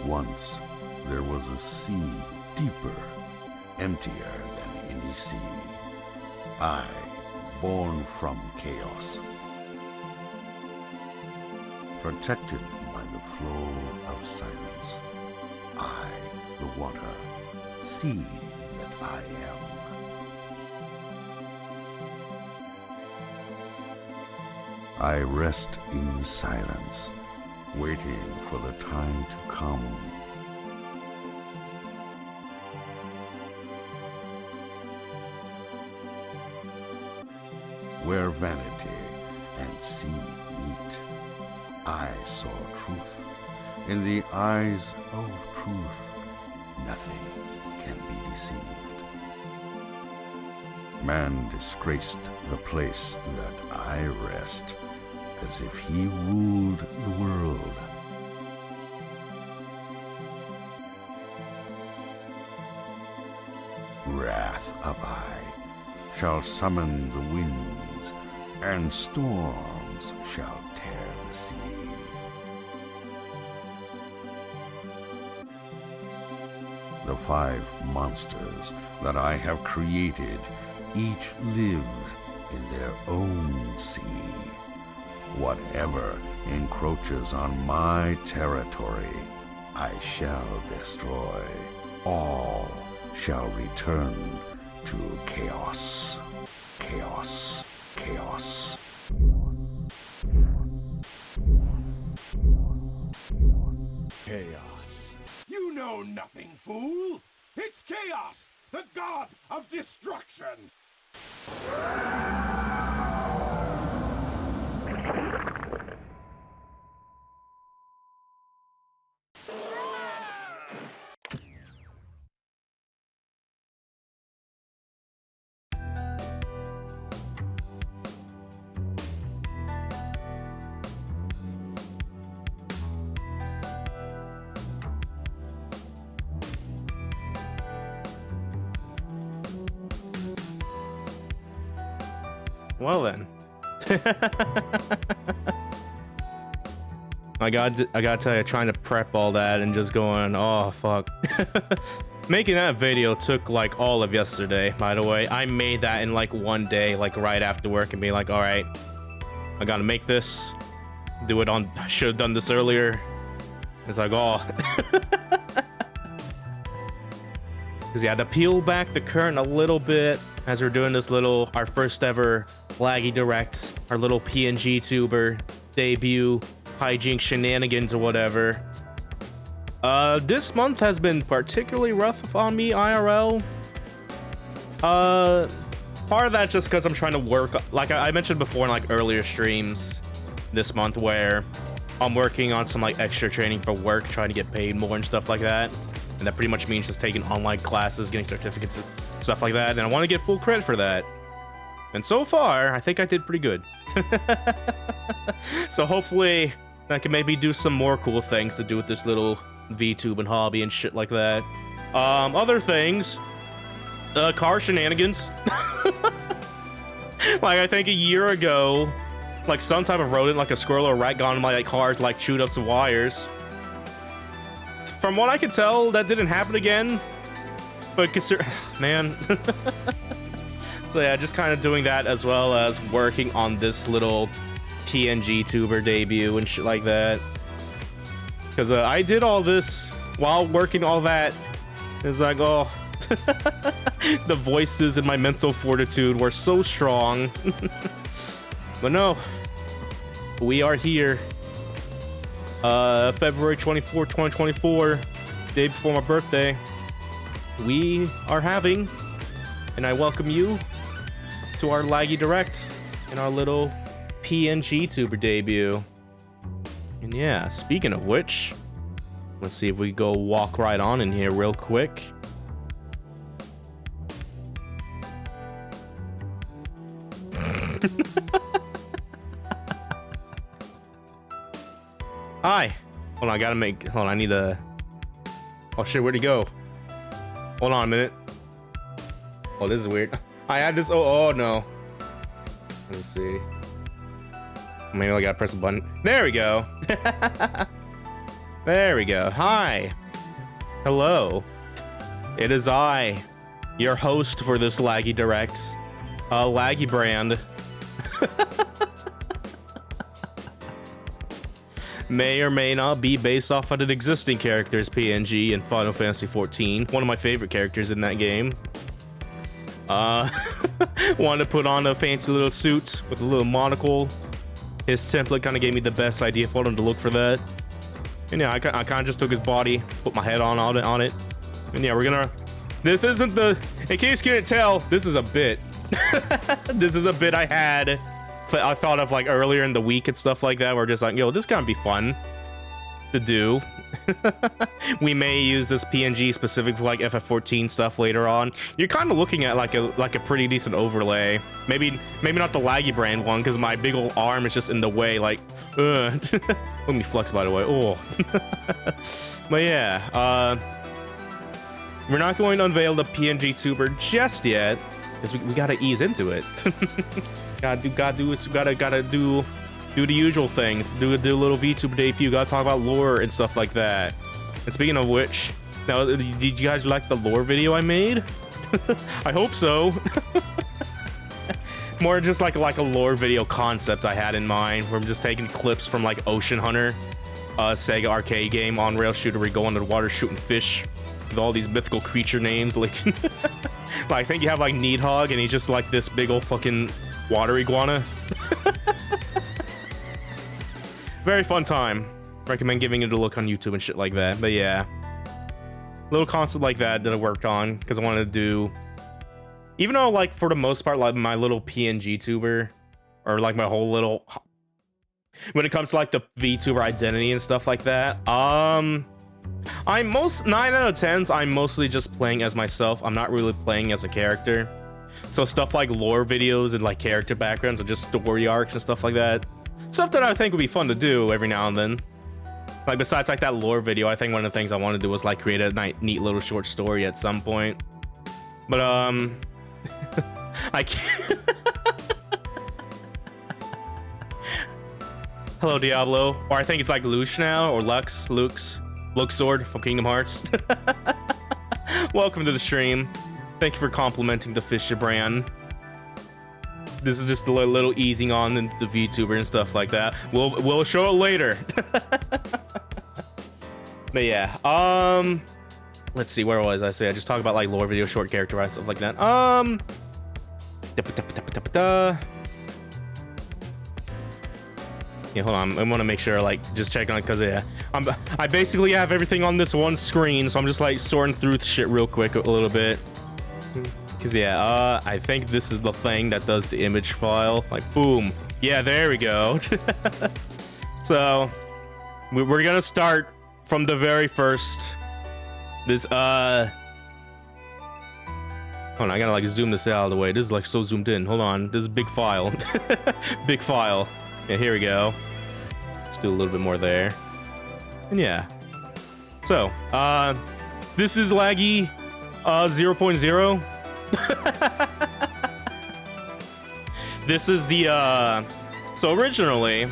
Once there was a sea deeper, emptier than any sea. I, born from chaos, protected by the flow of silence. I, the water, see that I am. I rest in silence, waiting for the time to come. Where vanity and sea meet, I saw truth. In the eyes of truth, nothing can be deceived. Man disgraced the place that I rest, as if he ruled the world. Wrath of I shall summon the winds, and storms shall tear the sea. The 5 monsters that I have created each live in their own sea. Whatever encroaches on my territory, I shall destroy. All shall return to chaos. Chaos. Chaos. Chaos. You know nothing, fool! It's Chaos, the god of destruction! Well then. I gotta tell you, trying to prep all that and just going, oh fuck. Making that video took like all of yesterday, by the way. I made that in like one day, like right after work, and be like, all right, I gotta make this. Do it on, I should have done this earlier. It's like, oh. Because you had to peel back the curtain a little bit as we're doing this little, our first ever Laggy Direct, our little PNGtuber debut, hijinks shenanigans or whatever. This month has been particularly rough on me, IRL. Part of that's just because I'm trying to work, like I mentioned before in like earlier streams this month, where I'm working on some like extra training for work, trying to get paid more and stuff like that. And that pretty much means just taking online classes, getting certificates, stuff like that. And I want to get full credit for that. And so far, I think I did pretty good. So hopefully I can maybe do some more cool things to do with this little VTube and hobby and shit like that. Other things, car shenanigans. Like I think a year ago, like some type of rodent, like a squirrel or a rat, got on my like cars, like chewed up some wires. From what I can tell, that didn't happen again. But man. So yeah, just kind of doing that as well as working on this little PNGtuber debut and shit like that. Because I did all this while working all that. It's like, oh, the voices in my mental fortitude were so strong. But no, we are here. February 24, 2024, day before my birthday. We are having, and I welcome you to our Laggy Direct and our little PNGtuber debut. And yeah, speaking of which, let's see if we go walk right on in here real quick. Hi. Hold on, I gotta make, hold on, I need a, oh shit, where'd he go? Hold on a minute. Oh, this is weird. I had this, oh no. Let me see. Maybe I gotta press a button. There we go. There we go. Hi. Hello. It is I, your host for this Laggy Direct. Laggy Brand. May or may not be based off of an existing character's PNG in Final Fantasy XIV. One of my favorite characters in that game. Wanted to put on a fancy little suit with a little monocle. His template kind of gave me the best idea for him to look for that. And yeah, I kind of just took his body, put my head on it. And yeah, we're gonna... This isn't the... In case you couldn't tell, this is a bit. This is a bit I had... I thought of like earlier in the week and stuff like that. We're just like, yo, this kind of be fun to do. We may use this PNG specific for like FF14 stuff later on. You're kind of looking at like a pretty decent overlay. Maybe not the Laggy Brand one because my big old arm is just in the way. Like, let me flex by the way. Oh, but yeah, we're not going to unveil the PNGtuber just yet because we gotta ease into it. Gotta do the usual things. Do a little Vtuber Debut. Gotta talk about lore and stuff like that. And speaking of which, now did you guys like the lore video I made? I hope so. More just like a lore video concept I had in mind, where I'm just taking clips from like Ocean Hunter, Sega arcade game on rail shooter where you go under the water shooting fish with all these mythical creature names. Like, I think you have like Needhog, and he's just like this big old fucking water iguana. Very fun time. Recommend giving it a look on YouTube and shit like that. But yeah, little concept like that I worked on because I wanted to do, even though like for the most part like my little PNGtuber or like my whole little, when it comes to like the VTuber identity and stuff like that, I'm 9 out of 10s I'm mostly just playing as myself. I'm not really playing as a character. So stuff like lore videos and like character backgrounds and just story arcs and stuff like that. Stuff that I think would be fun to do every now and then. Like besides like that lore video, I think one of the things I want to do was like create a neat little short story at some point. But I can't. Hello Diablo, or I think it's like Lush now, or Luxord from Kingdom Hearts. Welcome to the stream. Thank you for complimenting the Fisher brand. This is just a little easing on into the VTuber and stuff like that. We'll show it later. But yeah, let's see, where was I? I just talked about like lore video, short character, right, stuff like that. Yeah, hold on. I want to make sure, like, just check on it because yeah, I basically have everything on this one screen, so I'm just like sorting through the shit real quick a little bit. Cause yeah, I think this is the thing that does the image file. Like, boom. Yeah, there we go. So, we're gonna start from the very first. This, hold on, I gotta like zoom this out of the way. This is like so zoomed in. Hold on, this is a big file. Big file. Yeah, here we go. Let's do a little bit more there. And yeah. So, this is Laggy 0.0. This is the so originally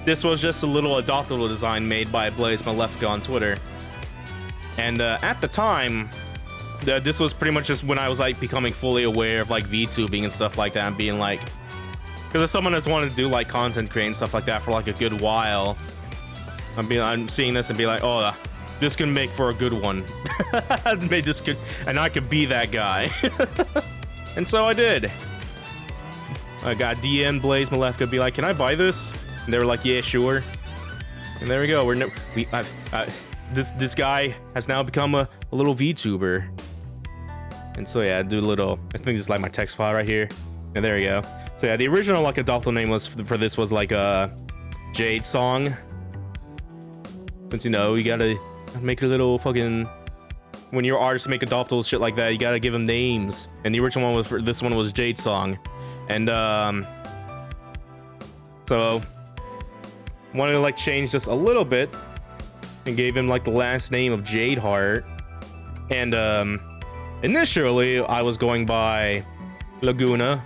this was just a little adoptable design made by Blaze Malefica on Twitter, and at the time this was pretty much just when I was like becoming fully aware of like VTubing and stuff like that, and being like, because as someone that's wanted to do like content creating stuff like that for like a good while, I'm seeing this and be like, oh, this can make for a good one. Made this good, and I could be that guy. And so I did. I got DM Blaze Malefica, be like, can I buy this? And they were like, yeah, sure. And there we go. This guy has now become a little VTuber. And so yeah, I do a little. I think this is like my text file right here. And there we go. So yeah, the original like adoptable name was for this was like a Jade Song. Since you know you gotta make your little fucking, when your artists make adoptables shit like that, you gotta give them names. And the original one was for this one was Jade Song, and so wanted to like change this a little bit and gave him like the last name of Jade Heart. And initially I was going by Laguna.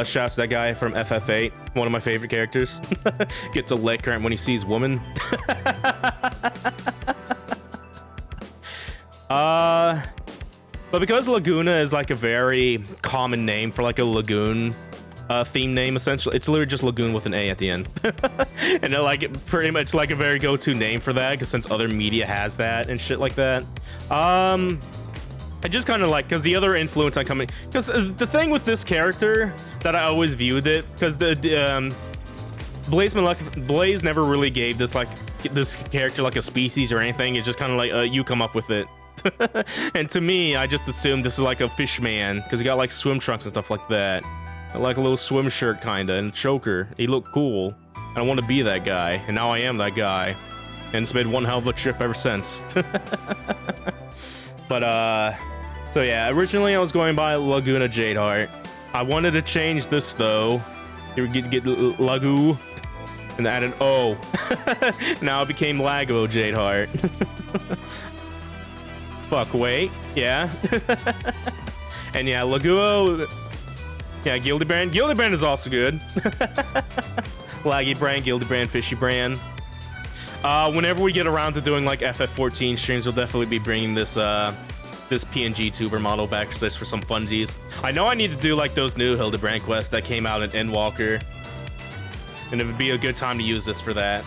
Shouts to that guy from FF8, one of my favorite characters. Gets a lit current when he sees woman. But because Laguna is like a very common name for like a lagoon theme name, essentially, it's literally just Lagoon with an A at the end. And they're like pretty much like a very go-to name for that, because since other media has that and shit like that. I just kind of like, because the other influence I come in, because the thing with this character that I always viewed it, because Blaze never really gave this character like a species or anything. It's just kind of like you come up with it. And to me, I just assumed this is like a fish man, because he got like swim trunks and stuff like that, like a little swim shirt kinda, and a choker. He looked cool. I want to be that guy, and now I am that guy, and it's made one hell of a trip ever since. But so yeah, originally I was going by Laguna Jadeheart. I wanted to change this though. You get Laguo and add an O. Now it became Laguo Jadeheart. Fuck, wait. Yeah. And yeah, Laguo. Yeah, Gildebrand. Gildebrand is also good. Laggy brand, Gildebrand, Fishy brand. Whenever we get around to doing like FF14 streams, we'll definitely be bringing this this PNGtuber model back just for some funsies. I know I need to do like those new Hildebrand quests that came out in Endwalker, and it would be a good time to use this for that.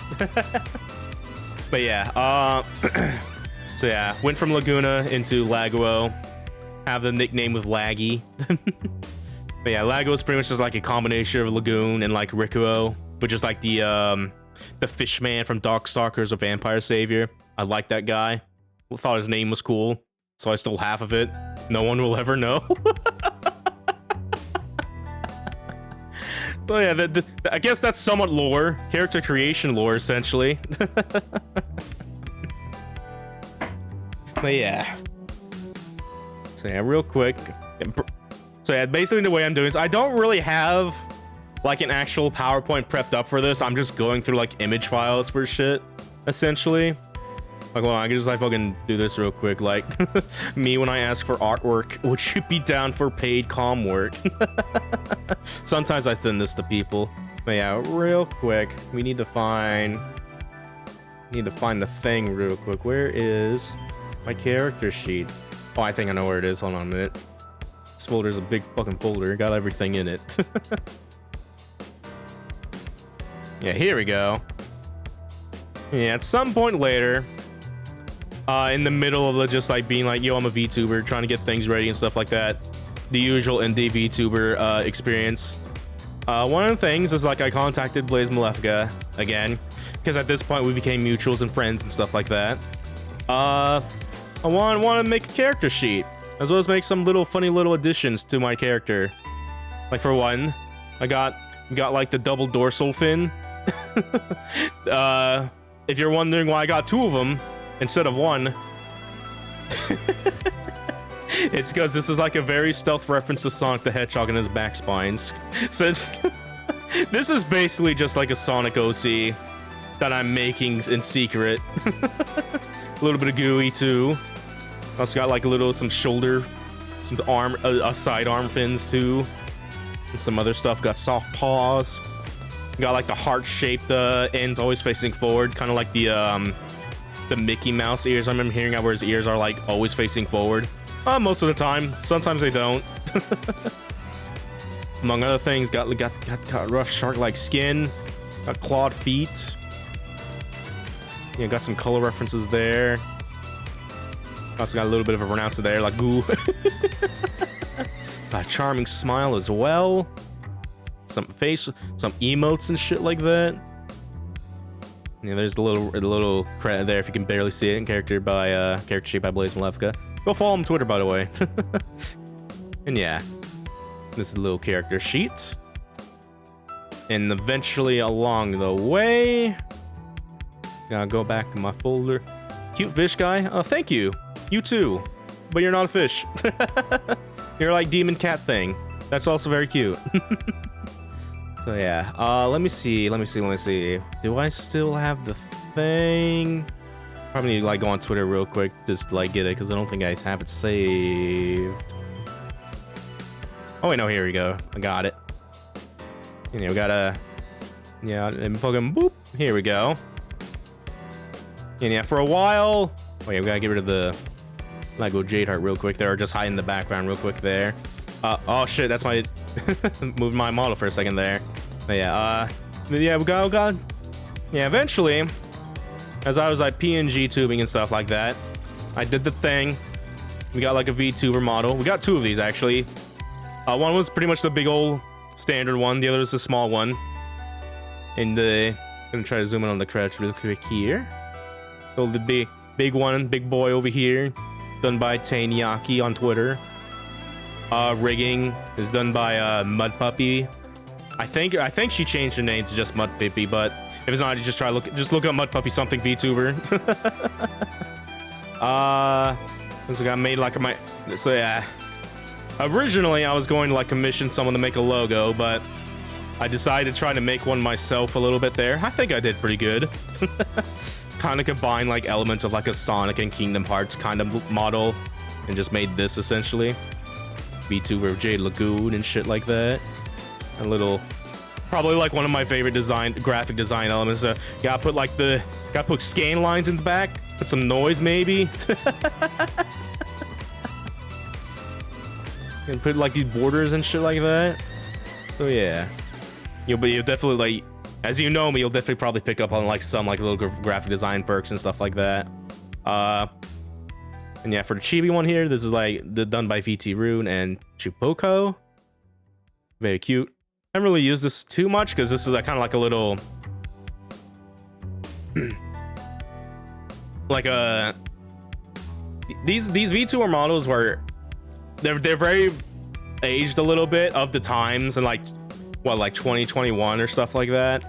But yeah, so yeah, went from Laguna into Laguo. Have the nickname with Laggy. But yeah, Laguo is pretty much just like a combination of Lagoon and like Rikuo, but just like the fish man from Darkstalkers or Vampire Savior. I like that guy. Thought his name was cool, so I stole half of it. No one will ever know. But yeah, I guess that's somewhat lore, character creation lore, essentially. But yeah. So yeah, real quick. So yeah, basically the way I'm doing this, I don't really have like an actual PowerPoint prepped up for this. I'm just going through like image files for shit, essentially. Like, well, I can just like fucking do this real quick. Like, me when I ask for artwork, would you be down for paid comm work? Sometimes I send this to people. But yeah, real quick, we need to find the thing real quick. Where is my character sheet? Oh, I think I know where it is. Hold on a minute. This folder's a big fucking folder. Got everything in it. Yeah, here we go. Yeah, at some point later, in the middle of the just like being like, yo, I'm a VTuber, trying to get things ready and stuff like that. The usual indie VTuber experience. One of the things is like I contacted Blaze Malefica again, because at this point we became mutuals and friends and stuff like that. I want to make a character sheet, as well as make some funny little additions to my character. Like for one, I got like the double dorsal fin. If you're wondering why I got two of them instead of one, it's because this is like a very stealth reference to Sonic the Hedgehog and his back spines. Since this is basically just like a Sonic OC that I'm making in secret. A little bit of GUI too. Also got like some shoulder, some arm, side arm fins too, and some other stuff. Got soft paws. Got like the heart-shaped ends always facing forward, kind of like the Mickey Mouse ears. I remember hearing where his ears are like always facing forward. Most of the time. Sometimes they don't. Among other things, got rough shark-like skin. Got clawed feet. Yeah, got some color references there. Also got a little bit of a pronouncer there, like goo. Got a charming smile as well. Some emotes and shit like that. Yeah, there's a little credit there if you can barely see it. In character sheet by Blaze Malefica. Go follow him on Twitter, by the way. And yeah, this is a little character sheet. And eventually along the way, gotta go back to my folder. Cute fish guy. Oh, thank you. You too, but you're not a fish. You're like demon cat thing. That's also very cute. So yeah, let me see. Do I still have the thing? Probably need to like go on Twitter real quick just to like get it, because I don't think I have it saved. Oh wait, no, here we go. I got it. And we gotta, yeah, and fucking boop. Here we go. And yeah, for a while... Oh yeah, we gotta get rid of the Laguo Jade Heart real quick there, or just hide in the background real quick there. Oh shit, that's my... moved my model for a second there. But yeah, we got... Yeah, eventually, as I was like PNG tubing and stuff like that, I did the thing. We got like a VTuber model. We got 2 of these actually. One was pretty much the big old standard one. The other was the small one. And I'm gonna try to zoom in on the credits real quick here. So the big one, big boy over here, done by Tanyaki on Twitter. Rigging is done by Mud Puppy. I think she changed her name to just Mud Puppy, but if it's not, you just look up Mud Puppy something VTuber. So got made like so yeah. Originally, I was going to like commission someone to make a logo, but I decided to try to make one myself a little bit there. I think I did pretty good. Kind of combine like elements of like a Sonic and Kingdom Hearts kind of model, and just made this essentially. VTuber Jade Lagoon and shit like that. A little, probably like one of my favorite graphic design elements. Gotta put scan lines in the back. Put some noise maybe. And put like these borders and shit like that. So yeah, you'll definitely like, as you know me, you'll definitely probably pick up on like some like little graphic design perks and stuff like that. And yeah, for the chibi one here, this is like done by VT Rune and Chupoko. Very cute. I haven't really used this too much because this is kind of like a little like these VTuber models were they're very aged a little bit of the times, and like what, like 2021 or stuff like that.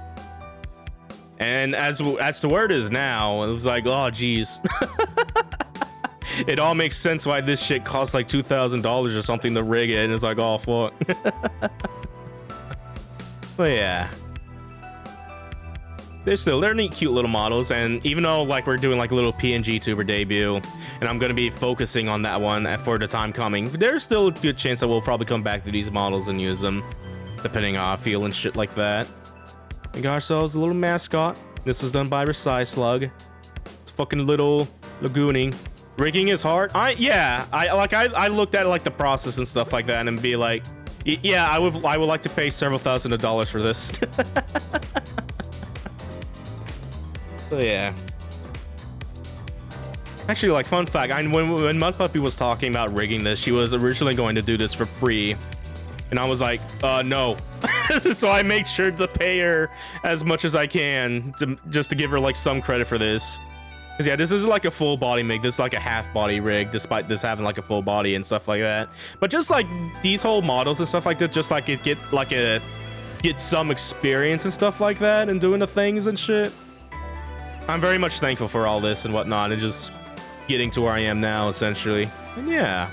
And as to where it is now, it was like, oh geez. It all makes sense why this shit costs like $2,000 or something to rig it, and it's like, oh fuck. But yeah, they're neat, cute little models. And even though like we're doing like a little PNGtuber debut, and I'm gonna be focusing on that one for the time coming, there's still a good chance that we'll probably come back to these models and use them, depending on how I feel and shit like that. We got ourselves a little mascot. This was done by Slug. It's fucking little lagooning. Rigging is hard. I looked at like the process and stuff like that and be like, yeah, I would like to pay several thousand of dollars for this. So yeah. Actually, like, fun fact, when Mud Puppy was talking about rigging this, she was originally going to do this for free, and I was like, no. So I made sure to pay her as much as I can just to give her like some credit for this. Cause yeah, this isn't like a full body make. This is like a half body rig, despite this having like a full body and stuff like that. But just like these whole models and stuff like that, just like get some experience and stuff like that, and doing the things and shit. I'm very much thankful for all this and whatnot, and just getting to where I am now, essentially. And yeah.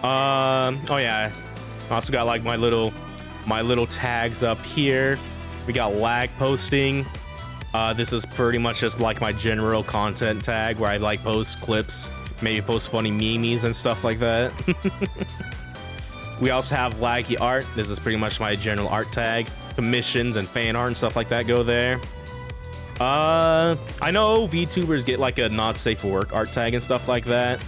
Oh yeah. I also got like my little tags up here. We got lag posting. This is pretty much just like my general content tag where I like post clips, maybe post funny memes and stuff like that. We also have laggy art. This is pretty much my general art tag. Commissions and fan art and stuff like that go there. I know VTubers get like a not safe for work art tag and stuff like that,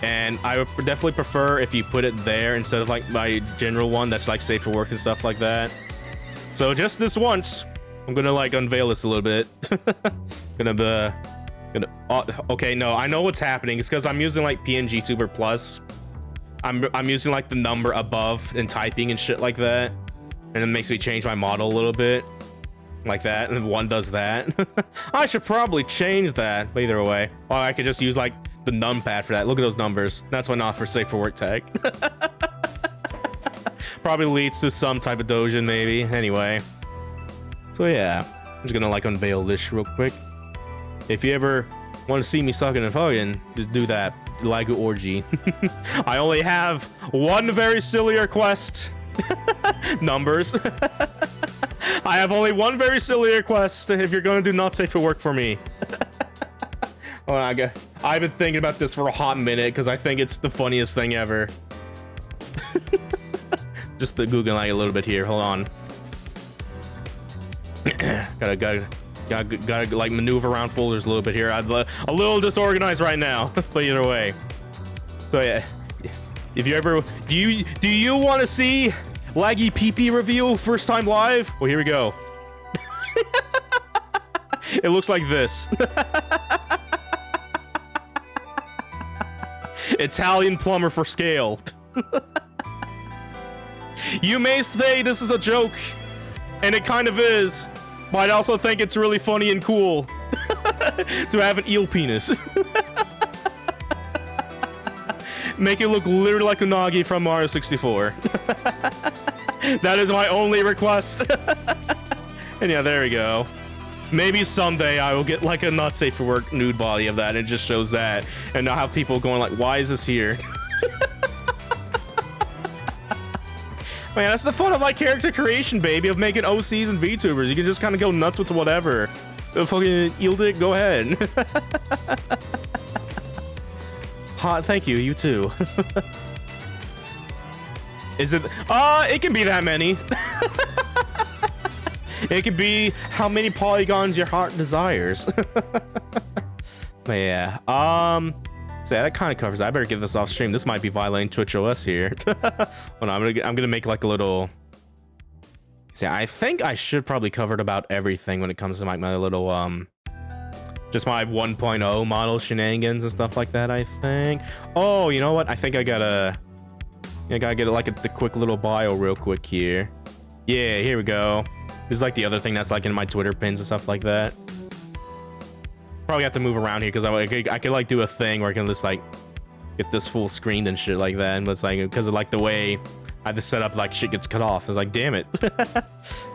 and I would definitely prefer if you put it there instead of like my general one that's like safe for work and stuff like that. So just this once, I'm gonna like unveil this a little bit. Okay, no, I know what's happening. It's because I'm using like PNGtuber Plus. I'm using like the number above and typing and shit like that, and it makes me change my model a little bit like that, and one does that. I should probably change that, but either way, or I could just use like the numpad for that. Look at those numbers. That's why not for safe for work tag. Probably leads to some type of dojin maybe. Anyway, so yeah, I'm just gonna like unveil this real quick. If you ever want to see me sucking and fucking, just do that. Laguo orgy. I only have one very silly request. Numbers. I have only one very silly request if you're going to do not safe for work for me. Well, I've been thinking about this for a hot minute because I think it's the funniest thing ever. Just the Googling a little bit here. Hold on. gotta Gotta like maneuver around folders a little bit here. I'm a little disorganized right now, but either way. So yeah, if you ever do you want to see Laggy PP review first time live? Well, here we go. It looks like this. Italian plumber for scale. You may say this is a joke, and it kind of is, but I also think it's really funny and cool to have an eel penis. Make it look literally like Unagi from Mario 64. That is my only request. And yeah, there we go. Maybe someday I will get like a not safe for work nude body of that, and it just shows that, and not have people going like, why is this here? Man, that's the fun of like character creation, baby, of making OCs and VTubers. You can just kind of go nuts with whatever. Fucking eel dick, go ahead. Hot, thank you, you too. Is it? It can be that many. It could be how many polygons your heart desires. But yeah, so yeah, that kind of covers it. I better get this off stream. This might be violating Twitch OS here. Well, no, I'm gonna make like a little. See, I think I should probably covered about everything when it comes to my little just my 1.0 model shenanigans and stuff like that. I think. Oh, you know what? I think I gotta get like the quick little bio real quick here. Yeah, here we go. This is like the other thing that's like in my Twitter pins and stuff like that. Probably have to move around here because I could like do a thing where I can just like get this full screened and shit like that. But it's like because of like the way I have to set up, like shit gets cut off. It's like, damn it. But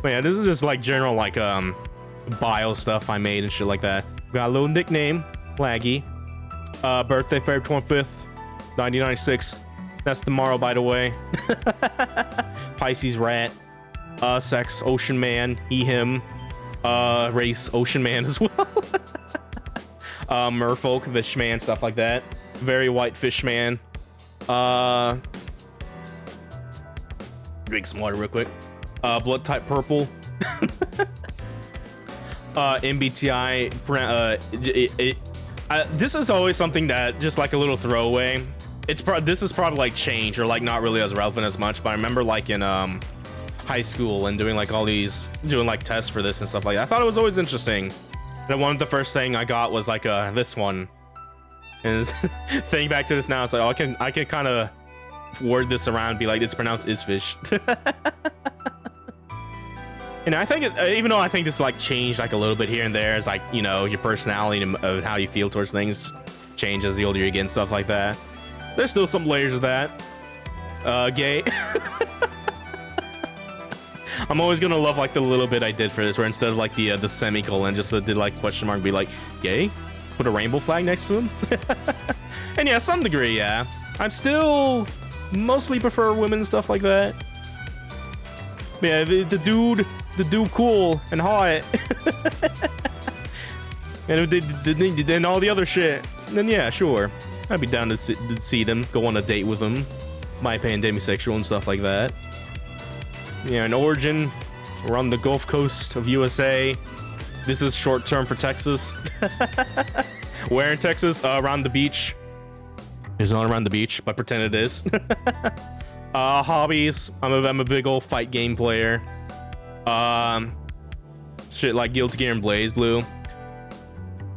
yeah, this is just like general like bio stuff I made and shit like that. Got a little nickname, Laggy. Birthday February 25th, 1996. That's tomorrow, by the way. Pisces rat. Sex, Ocean Man, he, him. Race, Ocean Man as well. Merfolk, Fish Man, stuff like that. Very white Fish Man. Drink some water real quick. Blood type purple. MBTI. This is always something that just like a little throwaway. This is probably like changed or like not really as relevant as much, but I remember like in high school and doing like all these doing like tests for this and stuff like that. I thought it was always interesting. And one of the first thing I got was like this one. And thinking back to this now, it's like, oh, I can kind of word this around and be like, it's pronounced is fish. And I think even though I think this like changed like a little bit here and there, it's like, you know, your personality and how you feel towards things changes the older you get and stuff like that. There's still some layers of that. Gay. I'm always gonna love like the little bit I did for this, where instead of like the semicolon, just did like question mark, be like gay, put a rainbow flag next to him. And yeah, some degree, yeah. I'm still mostly prefer women and stuff like that. Yeah, the dude cool and hot. And all the other shit. Then yeah, sure, I'd be down to see them, go on a date with them. My opinion, demisexual and stuff like that. Yeah, an origin. We're on the Gulf Coast of USA. This is short term for Texas. Where in Texas? Around the beach. It's not around the beach, but pretend it is. Hobbies. I'm a big old fight game player. Shit like Guilty Gear and Blaze Blue.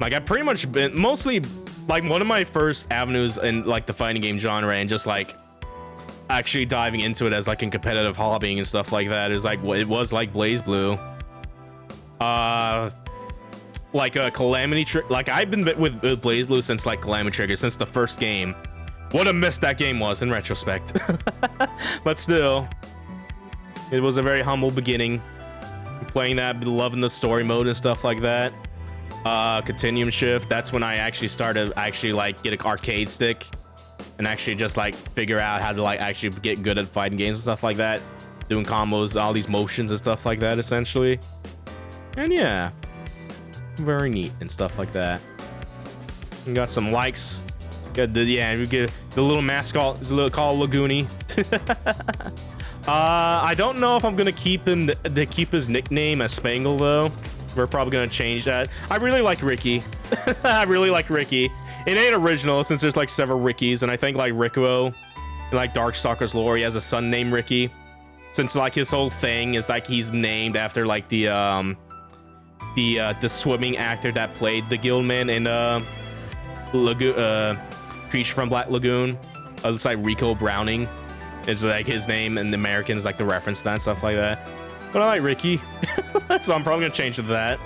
Like I've pretty much been mostly like one of my first avenues in like the fighting game genre, and just like actually diving into it as like in competitive hobbying and stuff like that is like what it was like Blaze Blue. Like a Calamity like I've been with Blaze Blue since like Calamity Trigger, since the first game. What a mess that game was in retrospect. But still, it was a very humble beginning. Playing that, loving the story mode and stuff like that. Continuum Shift, that's when I actually started like get an arcade stick and actually just like figure out how to like actually get good at fighting games and stuff like that, doing combos, all these motions and stuff like that essentially. And yeah, very neat and stuff like that. We got some likes. Got the we get the little mascot is a little called Lagoony. I don't know if I'm gonna keep him keep his nickname as Spangle though. We're probably gonna change that. I really like Ricky. I really like Ricky. It ain't original since there's like several Rickies, and I think like Rikuo in like Darkstalker's lore, he has a son named Ricky. Since like his whole thing is like he's named after like the swimming actor that played the Guildman in Creature from Black Lagoon. It's like Rico Browning. It's like his name, and the Americans like the reference to that and stuff like that. But I like Ricky, so I'm probably gonna change to that,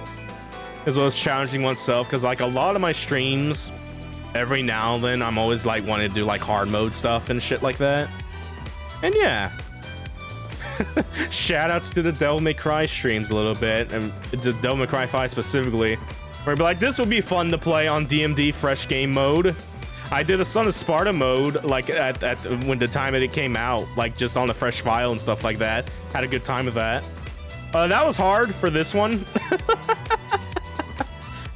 as well as challenging oneself, because like a lot of my streams, every now and then I'm always like wanting to do like hard mode stuff and shit like that. And yeah, shout outs to the Devil May Cry streams a little bit, and the Devil May Cry 5 specifically, where I'd be like, this would be fun to play on DMD fresh game mode. I did a Son of Sparta mode like at when the time it came out, like just on the fresh file and stuff like that. Had a good time with that. That was hard for this one.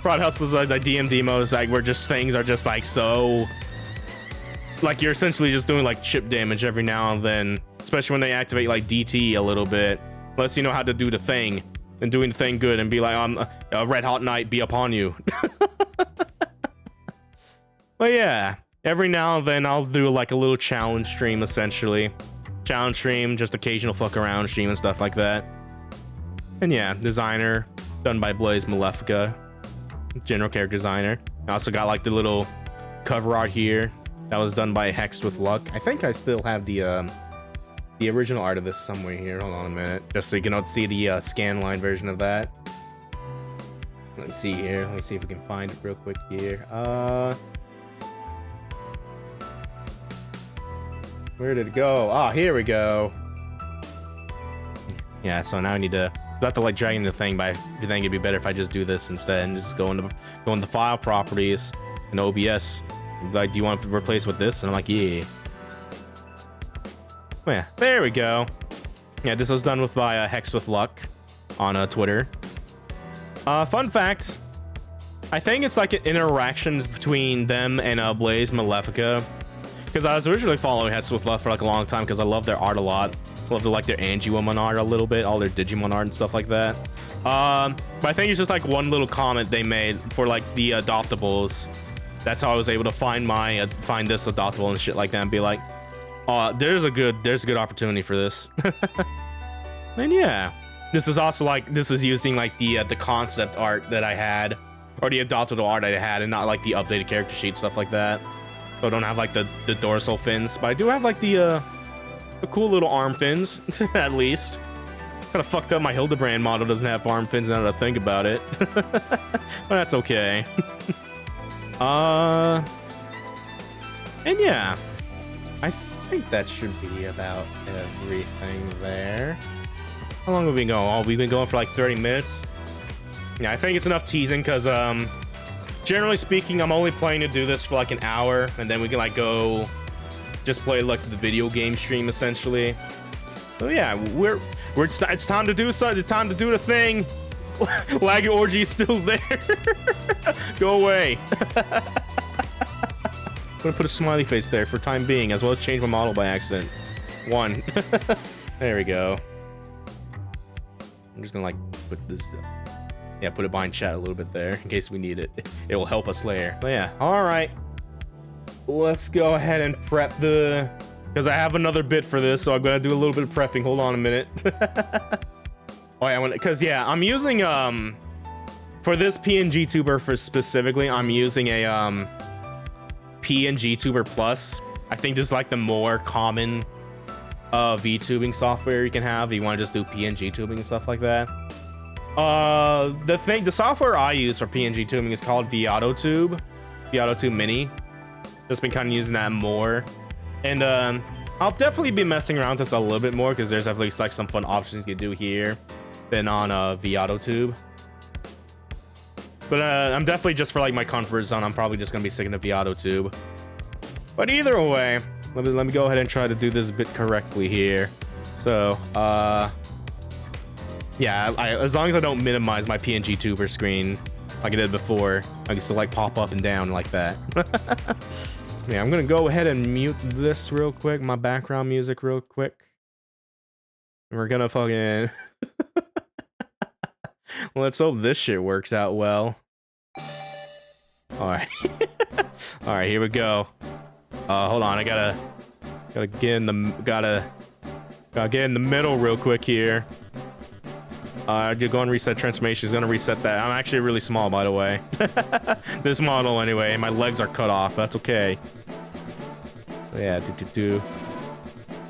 Prod Hustle's like the DMD mode is like where just things are just like so, like you're essentially just doing like chip damage every now and then, especially when they activate like DT a little bit, unless you know how to do the thing and doing the thing good and be like, a red hot night be upon you. But yeah, every now and then I'll do like a little challenge stream, essentially. Challenge stream, just occasional fuck around stream and stuff like that. And yeah, designer, done by Blaze Malefica, general character designer. I also got like the little cover art here. That was done by Hexed with Luck. I think I still have the original art of this somewhere here. Hold on a minute, just so you can see the scanline version of that. Let me see here. Let me see if we can find it real quick here. Where did it go? Ah, here we go. Yeah, so now I need to have to like drag in the thing, but I think it'd be better if I just do this instead and just go into file properties and OBS. Like, do you want to replace with this? And I'm like, yeah. Oh, yeah, there we go. Yeah, this was done with by Hex with Luck on Twitter. Fun fact, I think it's like an interaction between them and Blaze Malefica, because I was originally following Hex with Luck for like a long time because I love their art a lot. I love like their Angie Woman art a little bit, all their Digimon art and stuff like that. But I think it's just like one little comment they made for like the adoptables. That's how I was able to find my find this adoptable and shit like that and be like, oh, there's a good opportunity for this. And yeah, this is also like, this is using like the concept art that I had, or the adoptable art I had, and not like the updated character sheet, stuff like that. So I don't have like the dorsal fins, but I do have like the cool little arm fins, at least. Kind of fucked up my Hildebrand model doesn't have arm fins now that I think about it. But that's okay. And yeah, I think that should be about everything there. How long have we been going? Oh, we've been going for like 30 minutes. Yeah, I think it's enough teasing because generally speaking, I'm only planning to do this for like an hour, and then we can like go just play like the video game stream essentially. So yeah, it's time to do something. It's time to do the thing. Laguo Orgy is still there. Go away. I'm gonna put a smiley face there for time being, as well as change my model by accident. One. There we go. I'm just gonna like put this, yeah, put it behind chat a little bit there in case we need it. It will help us later. But yeah, all right. Let's go ahead and prep because I have another bit for this, so I'm gonna do a little bit of prepping. Hold on a minute. Oh yeah, because yeah, I'm using for this PNGtuber for specifically, I'm using a PNGtuber Plus. I think this is like the more common VTubing software you can have if you want to just do PNG tubing and stuff like that. The software I use for PNG tubing is called Vtuber Mini. Just been kind of using that more, and I'll definitely be messing around with this a little bit more because there's at least like some fun options you can do here than on Vtuber. But I'm definitely, just for like my comfort zone, I'm probably just gonna be sticking to Vtuber. But either way, let me go ahead and try to do this bit correctly here. So yeah, as long as I don't minimize my PNGtuber screen like I did before, I can still like pop up and down like that. Yeah, I'm gonna go ahead and mute this real quick, my background music real quick. And we're gonna fucking Let's hope this shit works out well. Alright. Alright, here we go. Hold on, I gotta get in the gotta get in the middle real quick here. You're going to reset transformation. He's gonna reset that. I'm actually really small, by the way. This model anyway, my legs are cut off. That's okay. So yeah,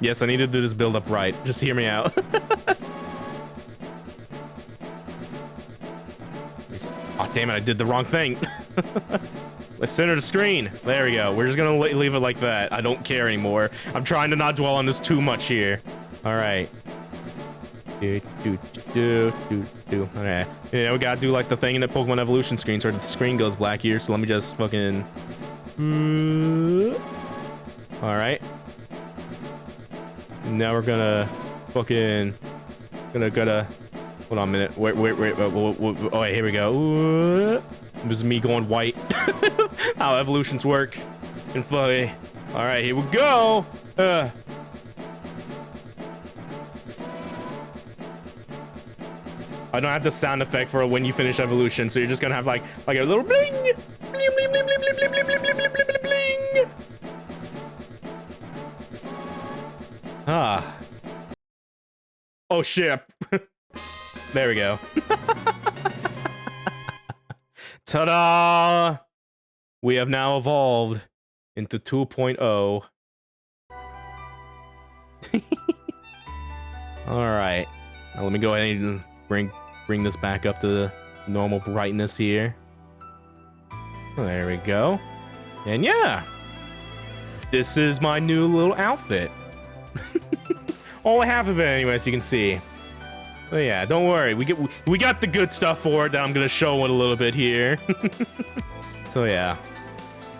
Yes, I need to do this build up right. Just hear me out. Oh, damn it, I did the wrong thing. Let's center the screen. There we go. We're just gonna leave it like that. I don't care anymore. I'm trying to not dwell on this too much here. All right. Alright. Yeah, we gotta do like the thing in the Pokemon Evolution screen so the screen goes black here. So let me just fucking... Alright. Now we're gonna fucking... Gotta... Hold on a minute. Wait. Oh, wait, here we go. This is me going white. How evolutions work. And funny. Alright, here we go. I don't have the sound effect for when you finish evolution, so you're just gonna have like a little bling, bling, bling, bling, bling, bling, bling, bling, bling, bling, bling, bling, bling. Ah. Oh shit. There we go. Ta-da! We have now evolved into 2.0. All right. Now let me go ahead and bring this back up to the normal brightness here. There we go. And yeah, this is my new little outfit. Only half of it anyway, as you can see. But yeah, don't worry, we got the good stuff for it that I'm gonna show it a little bit here. So yeah,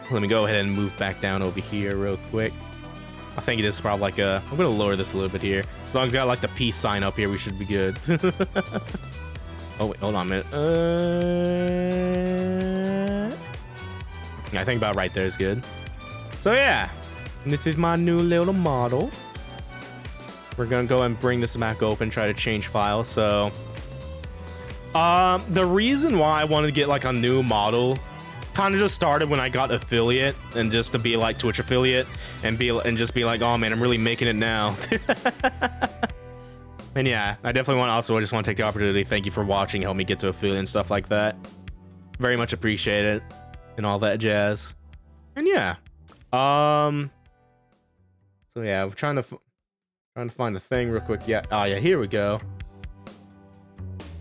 let me go ahead and move back down over here real quick. I think this is probably like I'm gonna lower this a little bit here. As long as I got like the peace sign up here, we should be good. Oh wait, hold on a minute. I think about right there is good. So yeah, this is my new little model. We're gonna go and bring this back open, try to change files. So, the reason why I wanted to get like a new model kind of just started when I got affiliate, and just to be like Twitch affiliate and just be like, oh man, I'm really making it now. And yeah, I definitely I just want to take the opportunity. Thank you for watching, help me get to affiliate and stuff like that. Very much appreciate it and all that jazz. And yeah, so yeah, we're trying to find the thing real quick. Yeah, oh yeah, here we go.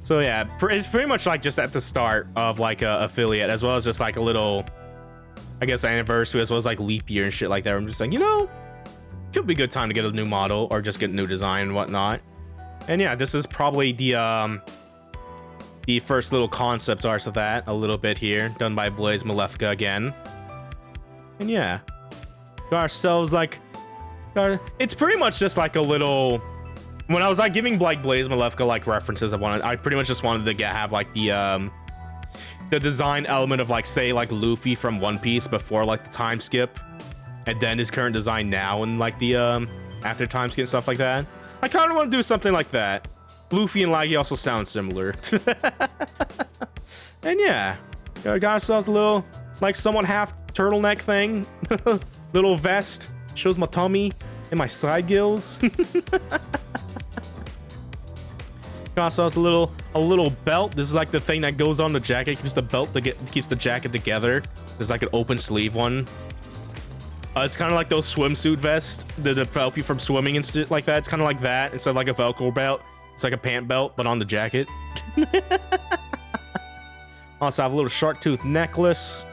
So yeah, it's pretty much like just at the start of like a affiliate, as well as just like a little, I guess, anniversary, as well as like leap year and shit like that. I'm just like, you know, could be a good time to get a new model or just get a new design and whatnot. And yeah, this is probably the first little concept art of that, a little bit here, done by Blaze Malefka again. And yeah, got ourselves like, it's pretty much just like a little, when I was like giving like Blaze Malefka like references, I pretty much just wanted to have like the design element of like, say like Luffy from One Piece before like the time skip, and then his current design now and like the after time skip and stuff like that. I kind of want to do something like that. Luffy and Laguo also sound similar. And yeah, got ourselves a little like somewhat half turtleneck thing. Little vest, shows my tummy and my side gills. Got ourselves a little belt. This is like the thing that goes on the jacket, keeps the jacket together. There's like an open sleeve one. It's kind of like those swimsuit vests that help you from swimming and shit like that. It's kind of like that instead of like a Velcro belt. It's like a pant belt, but on the jacket. Also have a little shark tooth necklace.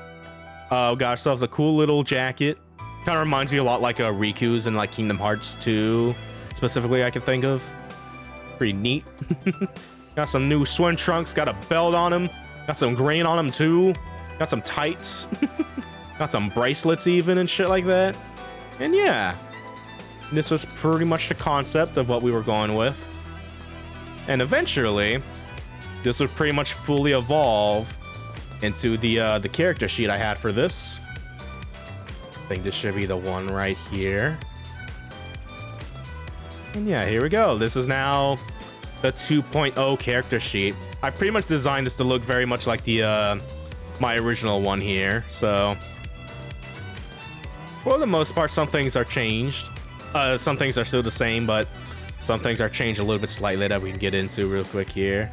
Got ourselves a cool little jacket. Kind of reminds me a lot like a Riku's and like Kingdom Hearts 2, specifically I can think of. Pretty neat. Got some new swim trunks. Got a belt on them. Got some grain on them too. Got some tights. Got some bracelets even and shit like that. And yeah, this was pretty much the concept of what we were going with. And eventually, this would pretty much fully evolve into the character sheet I had for this. I think this should be the one right here. And yeah, here we go. This is now the 2.0 character sheet. I pretty much designed this to look very much like the my original one here. So for the most part, some things are changed. Some things are still the same, but some things are changed a little bit slightly that we can get into real quick here.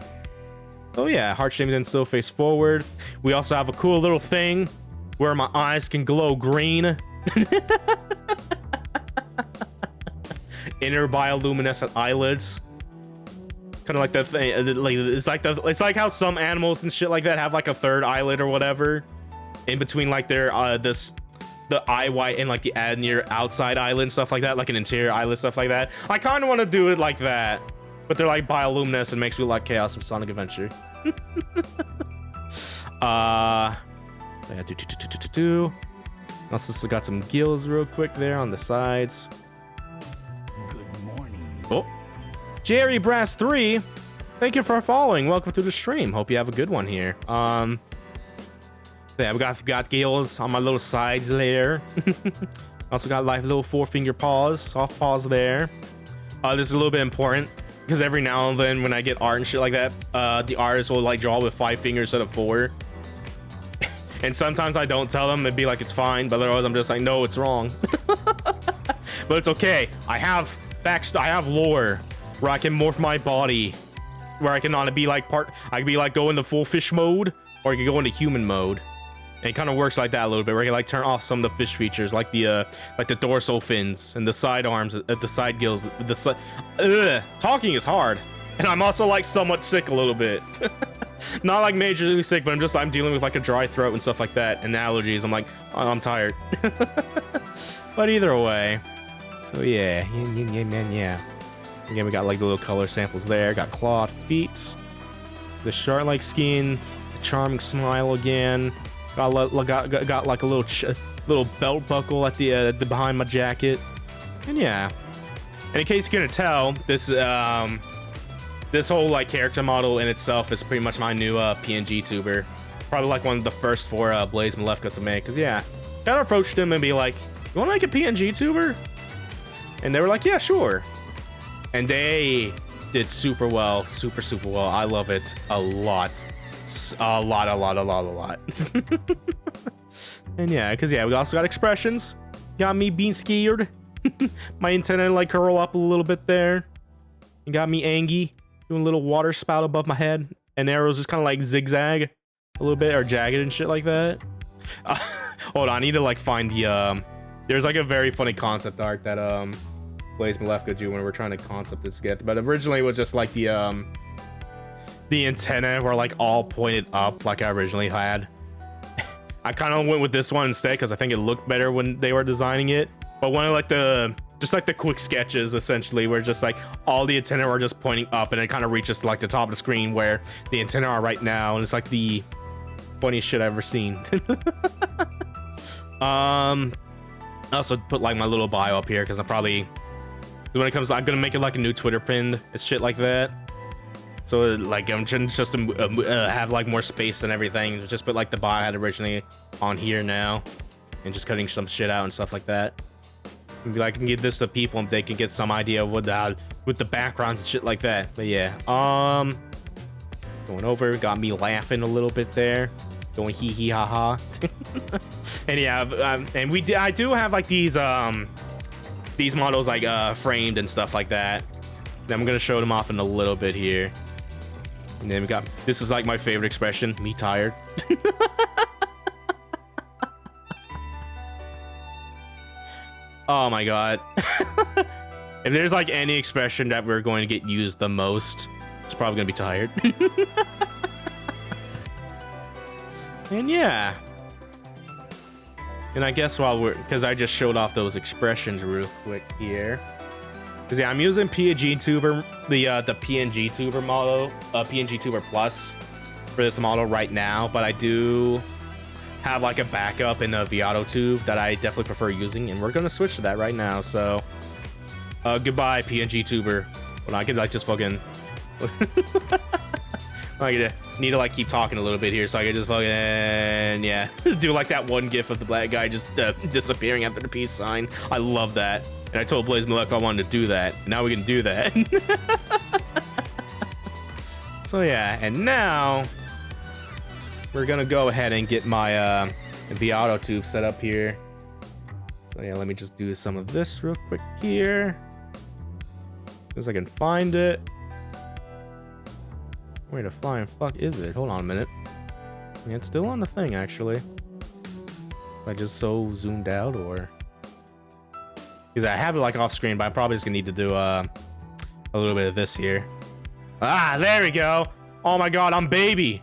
Oh yeah, heart shaped and still face forward. We also have a cool little thing where my eyes can glow green. Inner bioluminescent eyelids. Kind of like the thing, it's like how some animals and shit like that have like a third eyelid or whatever in between like their the eye white and like the near outside eyelid and stuff like that, like an interior eyelid, stuff like that. I kind of want to do it like that, but they're like bioluminescent and makes me like Chaos from Sonic Adventure. Also got some gills real quick there on the sides. Good morning. Oh, Jerry Brass 3, thank you for following. Welcome to the stream. Hope you have a good one here. Yeah, we got gills on my little sides there. Also got like little 4-finger paws, soft paws there. This is a little bit important because every now and then when I get art and shit like that, the artist will like draw with 5 fingers instead of 4. And sometimes I don't tell them, it'd be like it's fine, but otherwise I'm just like, no, it's wrong. But it's okay. I have lore where I can morph my body, where I can not be like I can be like go into full fish mode, or I can go into human mode. And it kind of works like that a little bit, where I can like turn off some of the fish features, like the dorsal fins and the side arms, the side gills. Talking is hard, and I'm also like somewhat sick a little bit. Not like majorly sick, but I'm dealing with like a dry throat and stuff like that, and allergies. I'm like, oh, I'm tired. But either way, so yeah. Again, we got like the little color samples there. Got clawed feet, the shark-like skin, the charming smile again. Got like a little belt buckle at the behind my jacket, and yeah. And in case you couldn't tell, this whole like character model in itself is pretty much my new PNGtuber. Probably like one of the first 4 Blaze Malefka to make. Cause yeah, kind of approached him and be like, "You want to make a PNGtuber?" And they were like, "Yeah, sure." And they did super well, super well. I love it a lot. A lot. And yeah, because yeah, we also got expressions. Got me being scared. My antenna like curl up a little bit there. You got me angry, doing a little water spout above my head, and arrows just kind of like zigzag a little bit, or jagged and shit like that. Hold on, I need to like find the there's like a very funny concept art that Blaze Malefka drew when we were trying to concept this together, but originally it was just like the antenna were like all pointed up like I originally had. I kind of went with this one instead because I think it looked better when they were designing it. But one of like the quick sketches essentially where just like all the antenna are just pointing up, and it kind of reaches to like the top of the screen where the antenna are right now, and it's like the funniest shit I've ever seen. I also put like my little bio up here because I'm gonna make it like a new Twitter pin. It's shit like that. So like I'm just to have like more space and everything. Just put like the bio I had originally on here now, and just cutting some shit out and stuff like that. And be like, I can give this to people and they can get some idea of what with the backgrounds and shit like that. But yeah, going over, got me laughing a little bit there, going hee hee ha ha. And yeah, and I do have like these models like framed and stuff like that. I'm gonna show them off in a little bit here. And then we got, this is like my favorite expression, me tired. Oh my god. If there's like any expression that we're going to get used the most, it's probably gonna be tired. And yeah. And I guess because I just showed off those expressions real quick here. Cause yeah, I'm using PNGtuber, the PNGtuber model, PNGtuber Plus for this model right now, but I do have like a backup in a Vtuber that I definitely prefer using, and we're gonna switch to that right now. So, goodbye PNGtuber. When I can like just fucking, I need to like keep talking a little bit here, so I can just fucking yeah, do like that one gif of the black guy just disappearing after the peace sign. I love that. And I told Blaze Malefka I wanted to do that. And now we can do that. So yeah, and now we're gonna go ahead and get my Vtuber set up here. So yeah, let me just do some of this real quick here. As I can find it. Where the flying fuck is it? Hold on a minute. Yeah, it's still on the thing actually. I just so zoomed out, or because I have it like off screen, but I'm probably just gonna need to do a little bit of this here. Ah, there we go. Oh my god, I'm baby.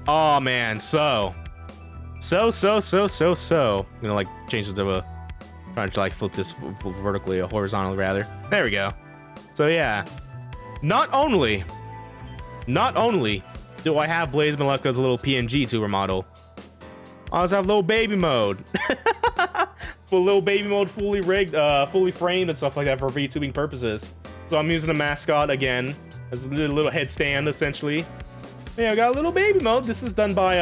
Oh man, so I'm gonna like change it to a, trying to like flip this vertically or horizontally rather. There we go. So yeah, not only do I have Blaze Maleka's little PNGtuber model, I also have little baby mode. For little baby mode, fully rigged, fully framed and stuff like that for VTubing purposes. So I'm using the mascot again as a little headstand essentially. Yeah, I got a little baby mode. This is done by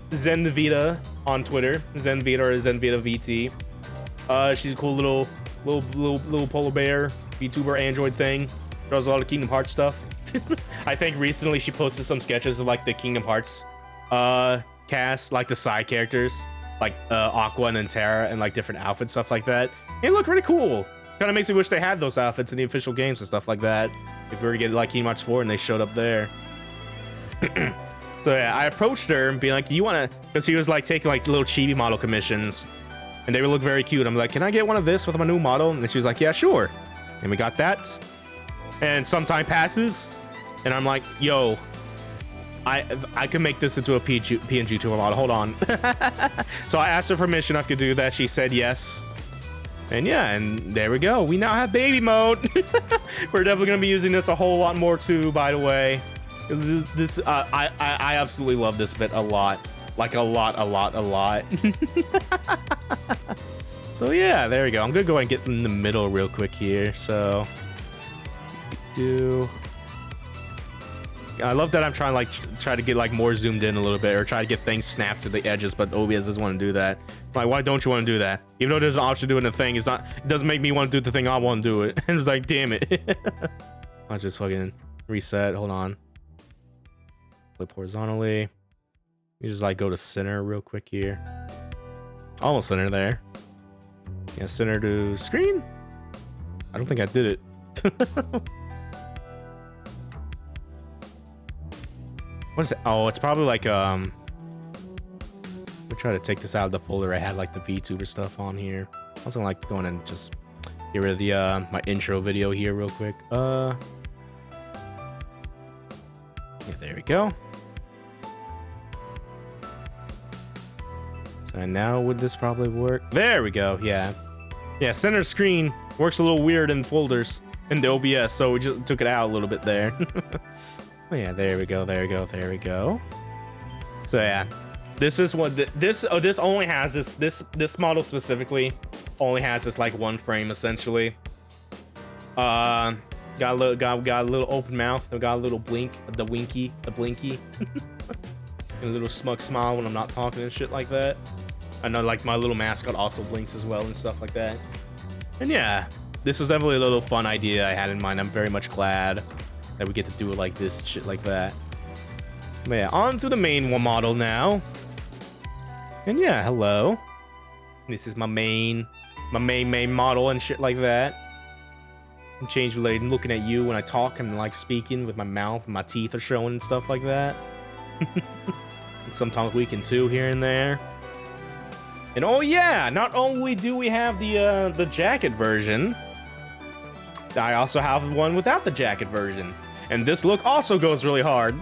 Zenvita on Twitter. Zenvita or Zenvita VT. She's a cool little polar bear VTuber android thing. Does a lot of Kingdom Hearts stuff. I think recently she posted some sketches of like the Kingdom Hearts cast, like the side characters, like Aqua and Terra, and like different outfits, stuff like that. It looked really cool. Kind of makes me wish they had those outfits in the official games and stuff like that. If we were to get like Kingdom Hearts 4 and they showed up there. So yeah, I approached her and being like, "You wanna?" Because she was like taking like little chibi model commissions, and they would look very cute. I'm like, "Can I get one of this with my new model?" And she was like, "Yeah, sure." And we got that. And some time passes, and I'm like, "Yo, I can make this into a PNGtuber model. Hold on." So I asked her permission if I could do that. She said yes. And yeah, and there we go. We now have baby mode. We're definitely gonna be using this a whole lot more too, by the way. This I absolutely love this bit a lot. Like a lot. So yeah, there we go. I'm gonna go and get in the middle real quick here. So I love that I'm trying to like try to get like more zoomed in a little bit, or try to get things snapped to the edges, but OBS doesn't want to do that. Like, why don't you want to do that? Even though there's an option doing the thing, it doesn't make me want to do the thing I want to do it. And it's like, damn it. I'll just fucking reset. Hold on. Flip horizontally. You just like go to center real quick here. Almost center there. Yeah, center to screen. I don't think I did it. What is it? Oh, it's probably like we'll try to take this out of the folder. I had like the VTuber stuff on here. I was gonna like going and just get rid of the my intro video here real quick. Yeah, there we go. So now would this probably work? There we go. Yeah, center screen works a little weird in folders in the OBS, so we just took it out a little bit there. Oh yeah, there we go. So yeah, this is what this only has this model specifically only has this like one frame essentially. Got a little open mouth. Got a little blink, the blinky, and a little smug smile when I'm not talking and shit like that. I know like my little mascot also blinks as well and stuff like that. And yeah, this was definitely a little fun idea I had in mind. I'm very much glad that we get to do it like this, shit like that. But yeah, on to the main one model now. And yeah, hello. This is my main model and shit like that. And change related, I'm looking at you when I talk and like speaking with my mouth and my teeth are showing and stuff like that. And sometimes weekend too here and there. And oh yeah, not only do we have the jacket version, I also have one without the jacket version. And this look also goes really hard.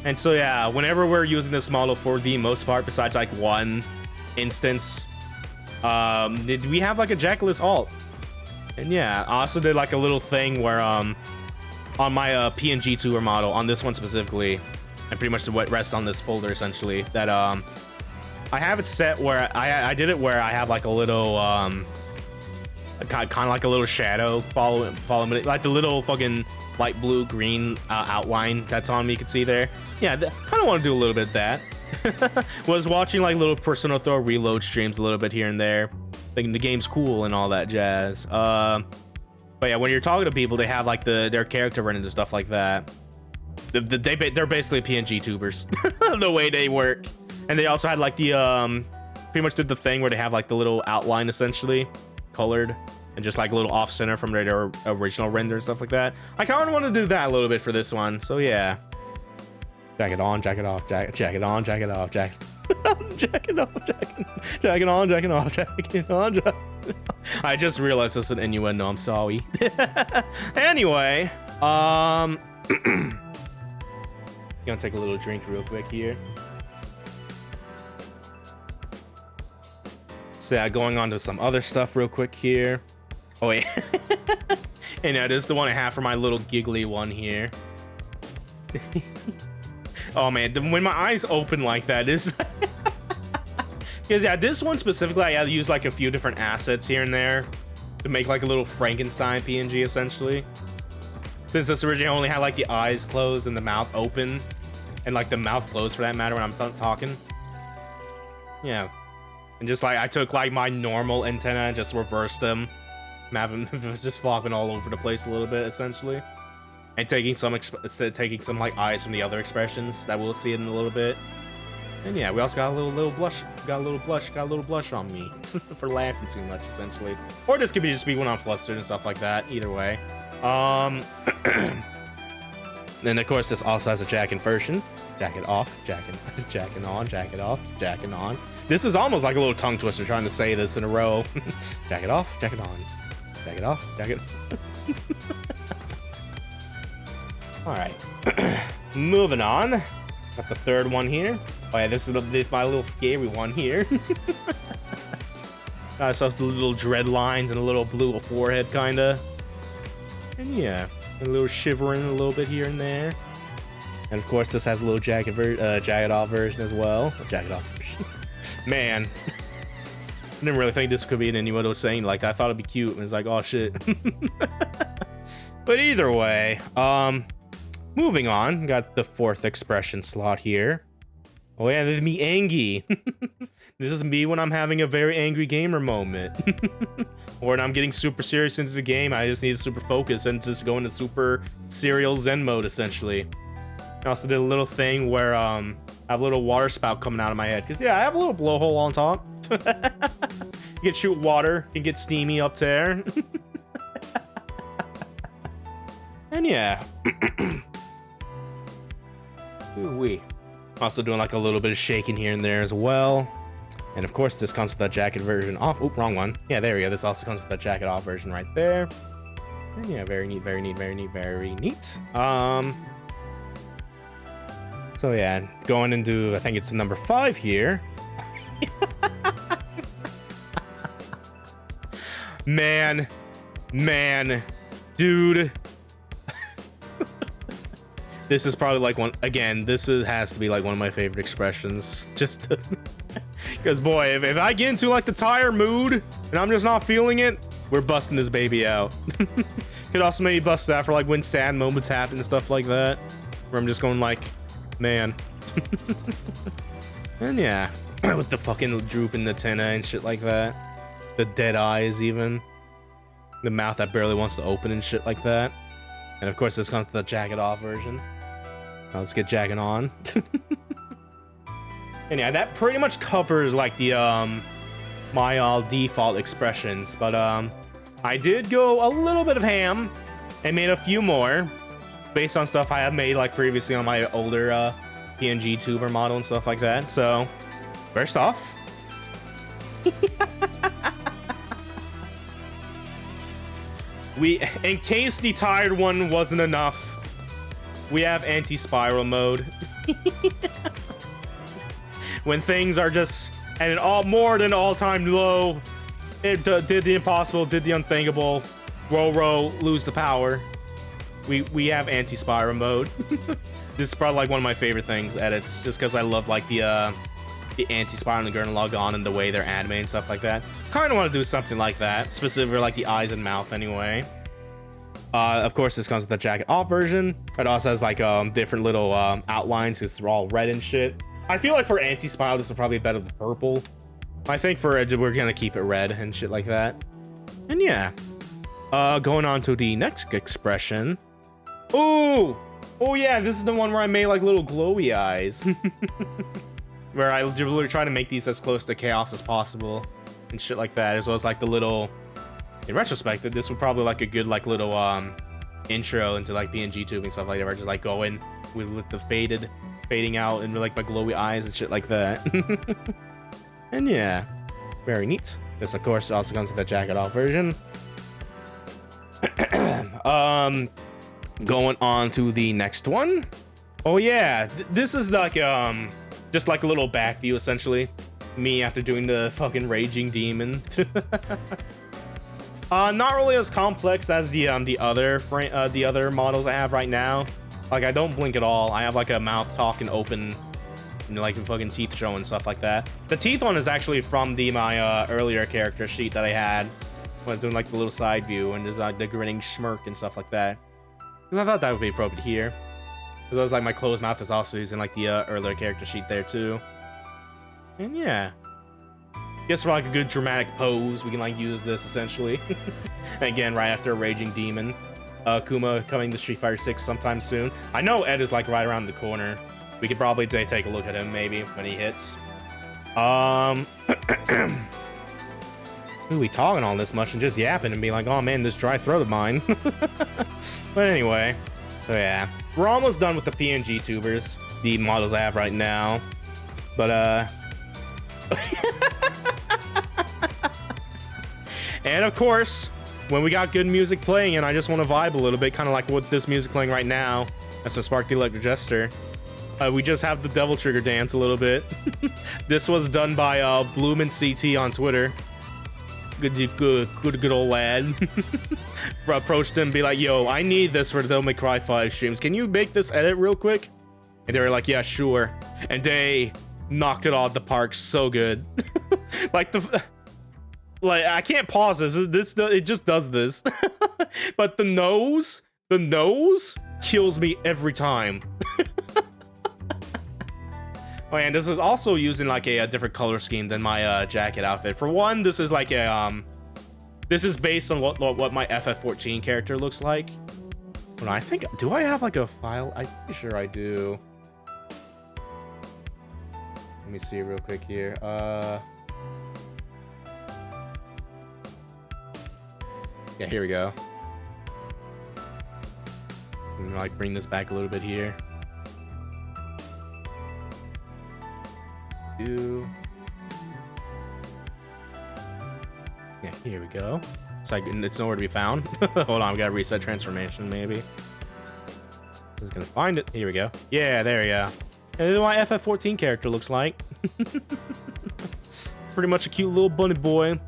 And so yeah, whenever we're using this model for the most part, besides like one instance, we have like a jacketless alt. And yeah, I also did like a little thing where on my PNGtuber model, on this one specifically, and pretty much the rest on this folder essentially, that I have it set where I did it where I have like a little kind of like a little shadow follow me, like the little fucking light blue green outline that's on me, you can see there. Yeah, kind of want to do a little bit of that. Was watching like little Persona 4 reload streams a little bit here and there, thinking the game's cool and all that jazz. But yeah, when you're talking to people, they have like their character rendered and stuff like that. They're basically PNGtubers, the way they work. And they also had like the pretty much did the thing where they have like the little outline essentially colored and just like a little off center from their original render and stuff like that. I kind of want to do that a little bit for this one. So yeah, jack it on, jack it off, jack it on, jack it off, jack it off, jack it on, jack it off, jack it on, jack. I just realized it's an innuendo. I'm sorry. Anyway, gonna take a little drink real quick here. So yeah, going on to some other stuff real quick here. Oh wait, and this is the one I have for my little giggly one here. Oh man, when my eyes open like that is because yeah, this one specifically I had to use like a few different assets here and there to make like a little Frankenstein PNG essentially. Since this originally only had like the eyes closed and the mouth open, and like the mouth closed for that matter when I'm talking. Yeah, and just like I took like my normal antenna and just reversed them. Having just flopping all over the place a little bit essentially, and taking some like eyes from the other expressions that we'll see in a little bit. And yeah, we also got a little blush, got a little blush on me for laughing too much essentially, or this could be just be when I'm flustered and stuff like that. Either way, then of course this also has a jacket version. Jacket off, jacket on, jacket off, jacket on. This is almost like a little tongue twister trying to say this in a row. Jacket off, jacket on. Jack it off, jack it. All right, moving on. Got the third one here. Oh yeah, this is my little scary one here. Got ourselves the little dread lines and a little blue forehead, kinda. And yeah, a little shivering a little bit here and there. And of course, this has a little jacket off version as well. A jacket off version. Man. I didn't really think this could be an innuendo saying, like, I thought it'd be cute, and it's like, oh shit. But either way, moving on, got the fourth expression slot here. Oh yeah, this is me angry. This is me when I'm having a very angry gamer moment. Or when I'm getting super serious into the game, I just need to super focus and just go into super serial zen mode, essentially. I also did a little thing where, I have a little water spout coming out of my head. Because, yeah, I have a little blowhole on top. You can shoot water. You can get steamy up there. And, yeah. Ooh-wee. Also doing, like, a little bit of shaking here and there as well. And, of course, this comes with that jacket version off. Oop, wrong one. Yeah, there we go. This also comes with that jacket off version right there. And, yeah, very neat, very neat, very neat, very neat. So yeah, going into, I think it's number 5 here. Man, dude. This is probably like has to be like one of my favorite expressions. Just because boy, if I get into like the tired mood and I'm just not feeling it, we're busting this baby out. Could also maybe bust that for like when sad moments happen and stuff like that, where I'm just going like, man. And yeah, with the fucking drooping antenna and shit like that, the dead eyes, even the mouth that barely wants to open and shit like that. And of course this comes to the jacket off version. Now let's get jacket on. And yeah, that pretty much covers like the my default expressions, but I did go a little bit of ham and made a few more based on stuff I have made like previously on my older PNGtuber model and stuff like that. So first off, in case the tired one wasn't enough, we have anti-spiral mode. When things are just at an more than all-time low, it did the impossible, did the unthinkable, row, lose the power. We have anti-spiral mode. This is probably like one of my favorite things edits, just because I love like the anti-spiral and Gurren Lagann and the way they're animated and stuff like that. Kind of want to do something like that, specifically like the eyes and mouth anyway. Of course, this comes with the jacket off version. It also has like different little outlines because they're all red and shit. I feel like for anti-spiral, this would probably be better with purple. I think for Edge, we're gonna keep it red and shit like that. And yeah. Going on to the next expression. Ooh! Oh yeah, this is the one where I made like little glowy eyes. Where I literally try to make these as close to chaos as possible. And shit like that, as well as like the little... In retrospect, this would probably like a good like little intro into like PNGtuber and stuff like that, where I just like go in with the fading out and like my glowy eyes and shit like that. And yeah, very neat. This of course also comes with the jacket off version. Going on to the next one. Oh yeah, this is like just like a little back view essentially. Me after doing the fucking raging demon. Not really as complex as the other models I have right now. Like I don't blink at all. I have like a mouth talking open, and like fucking teeth showing, stuff like that. The teeth one is actually from my earlier character sheet that I had when I was doing like the little side view and there's like the grinning smirk and stuff like that. Because I thought that would be appropriate here. As well as like my closed mouth is also using like the earlier character sheet there too. And yeah. Guess for like a good dramatic pose, we can like use this essentially. Again, right after a raging demon. Kuma coming to Street Fighter 6 sometime soon. I know Ed is like right around the corner. We could probably take a look at him maybe when he hits. Who we talking all this much and just yapping and being like, oh man, this dry throat of mine. But anyway, so yeah. We're almost done with the PNGtubers, the models I have right now. But and of course, when we got good music playing and I just want to vibe a little bit, kind of like what this music playing right now, that's from Spark the Electric Jester. We just have the Devil Trigger dance a little bit. This was done by Bloom and CT on Twitter. Good old lad. Approached him and be like, yo, I need this for the Devil May Cry 5 streams. Can you make this edit real quick? And they were like, yeah, sure. And they knocked it out of the park so good. Like I can't pause this. It just does this. But the nose kills me every time. Oh, and this is also using like a different color scheme than my jacket outfit. For one, this is like a this is based on what my FF14 character looks like. But I think, do I have like a file? I'm pretty sure I do. Let me see real quick here. Yeah, here we go. I'm gonna like bring this back a little bit here. Yeah, here we go. It's like it's nowhere to be found. Hold on, we gotta reset transformation maybe. Just gonna find it. Here we go. Yeah, there we go. And this is what my FF14 character looks like. Pretty much a cute little bunny boy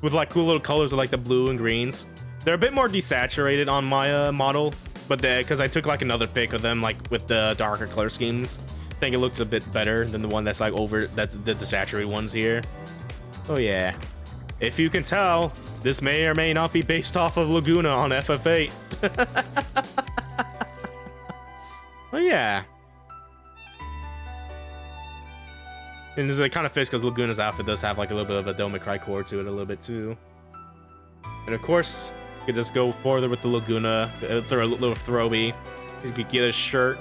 with like cool little colors with like the blue and greens. They're a bit more desaturated on my model, but because I took like another pic of them like with the darker color schemes. I think it looks a bit better than the one that's like that's the desaturated ones here. Oh yeah. If you can tell, this may or may not be based off of Laguna on FF8. Oh yeah. And this kind of fits because Laguna's outfit does have like a little bit of a Devil May Cry core to it a little bit too. And of course, you could just go further with the Laguna, throw a little throwby. You could get a shirt.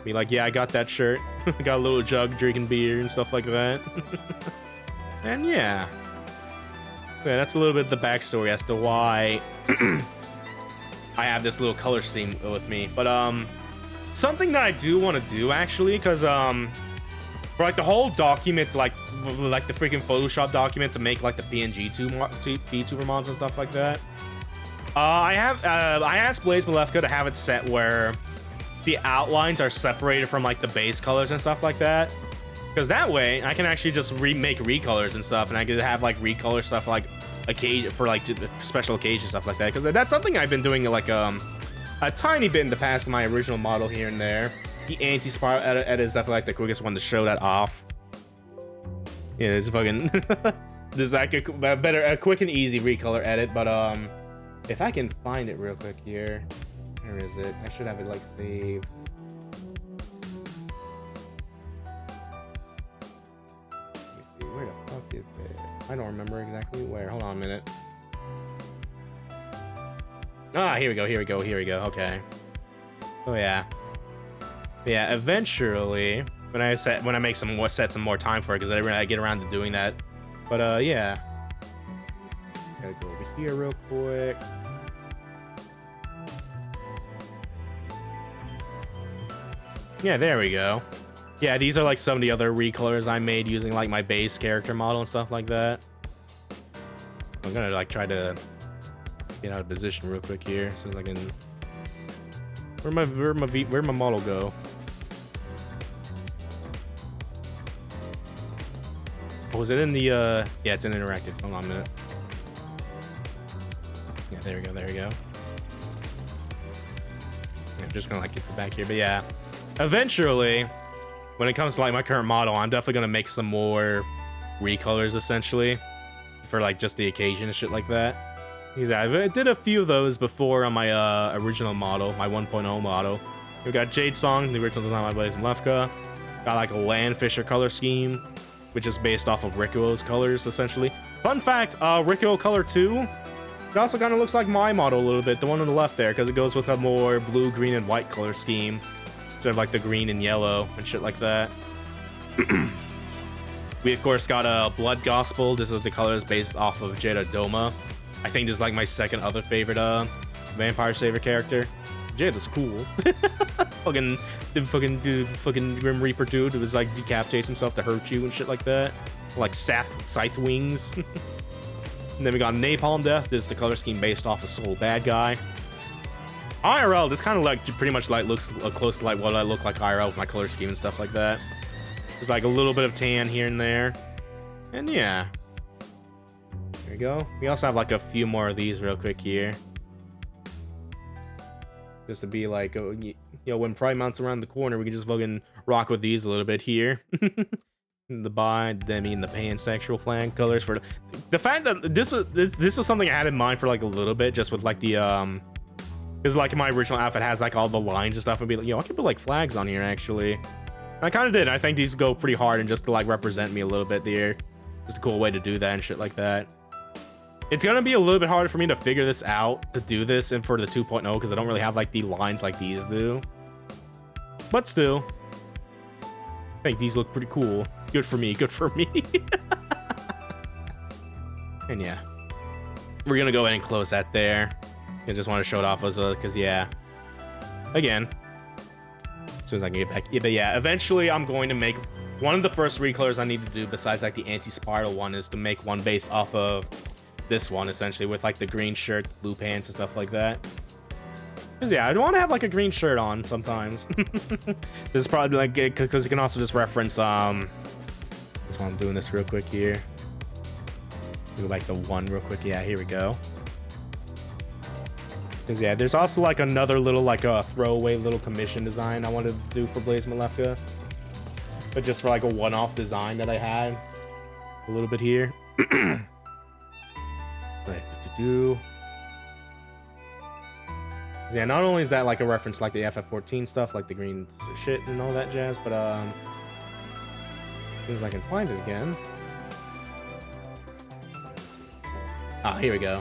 Be like, yeah, I got that shirt. Got a little jug drinking beer and stuff like that. And yeah. That's a little bit of the backstory as to why I have this little color scheme with me. But something that I do want to do actually, because for like the whole document, like the freaking Photoshop document to make like the PNGtuber mods and stuff like that. I asked Blaze Malefka to have it set where the outlines are separated from like the base colors and stuff like that, because that way I can actually just make recolors and stuff, and I could have like recolor stuff like occasion for like special occasion stuff like that, because that's something I've been doing like a tiny bit in the past in my original model here and there. The anti-spiral edit is definitely like the quickest one to show that off. Yeah, this fucking this is like a quick and easy recolor edit, but if I can find it real quick here. Where is it? I should have it like saved. Let me see, where the fuck is it? I don't remember exactly where. Hold on a minute. Ah, here we go. Okay. Oh yeah. Yeah, eventually when I make some more some more time for it, because I get around to doing that. But yeah. Gotta go over here real quick. Yeah, there we go. Yeah, these are like some of the other recolors I made using like my base character model and stuff like that. I'm gonna like try to get out of position real quick here so I can. Where'd my model go? Oh, was it in the yeah, it's in interactive. Hold on a minute. Yeah, there we go. Yeah, I'm just gonna like get the back here, but yeah. Eventually, when it comes to like my current model, I'm definitely gonna make some more recolors essentially for like just the occasion and shit like that. Yeah, I did a few of those before on my original model, my 1.0 model. We got Jade Song, the original design by Blaze and Lefka. Got like a Landfisher color scheme, which is based off of Rikuo's colors essentially. Fun fact, Rikuo color 2, it also kind of looks like my model a little bit, the one on the left there, because it goes with a more blue, green, and white color scheme instead of like the green and yellow and shit like that. We of course got a Blood Gospel. This is the colors based off of Jada Doma. I think this is like my second other favorite Vampire Saver character. Jada's cool. fucking Grim Reaper dude who was like decapitates himself to hurt you and shit like that. Like scythe wings. And then we got Napalm Death. This is the color scheme based off of Soul Bad Guy. IRL, this kind of like pretty much like looks close to like what I look like IRL with my color scheme and stuff like that. There's like a little bit of tan here and there. And yeah. There we go. We also have like a few more of these real quick here. Just to be like, you know, when Pride mounts around the corner, we can just fucking rock with these a little bit here. The pansexual flag colors for the fact that this was something I had in mind for like a little bit, just with like the because like my original outfit has like all the lines and stuff, and be like, yo, I could put like flags on here actually. And I kind of did. I think these go pretty hard and just to like represent me a little bit there. Just a cool way to do that and shit like that. It's gonna be a little bit harder for me to figure this out, to do this and for the 2.0, because I don't really have like the lines like these do. But still, I think these look pretty cool. Good for me. And yeah, we're gonna go ahead and close that there. I just want to show it off as well, because yeah, again, as soon as I can get back. Yeah, but yeah, eventually I'm going to make one of the first recolors I need to do besides like the anti-spiral one is to make one based off of this one essentially, with like the green shirt, blue pants and stuff like that. Because yeah, I'd want to have like a green shirt on sometimes. This is probably like, because you can also just reference this one. I'm doing this real quick here. Let's go back to one real quick. Yeah, here we go. Because yeah, there's also like another little like a throwaway little commission design I wanted to do for Blaze Malefka, but just for like a one-off design that I had a little bit here. Yeah, not only is that like a reference to, like the FF14 stuff, like the green shit and all that jazz, but as soon as I can find it again. Ah, here we go.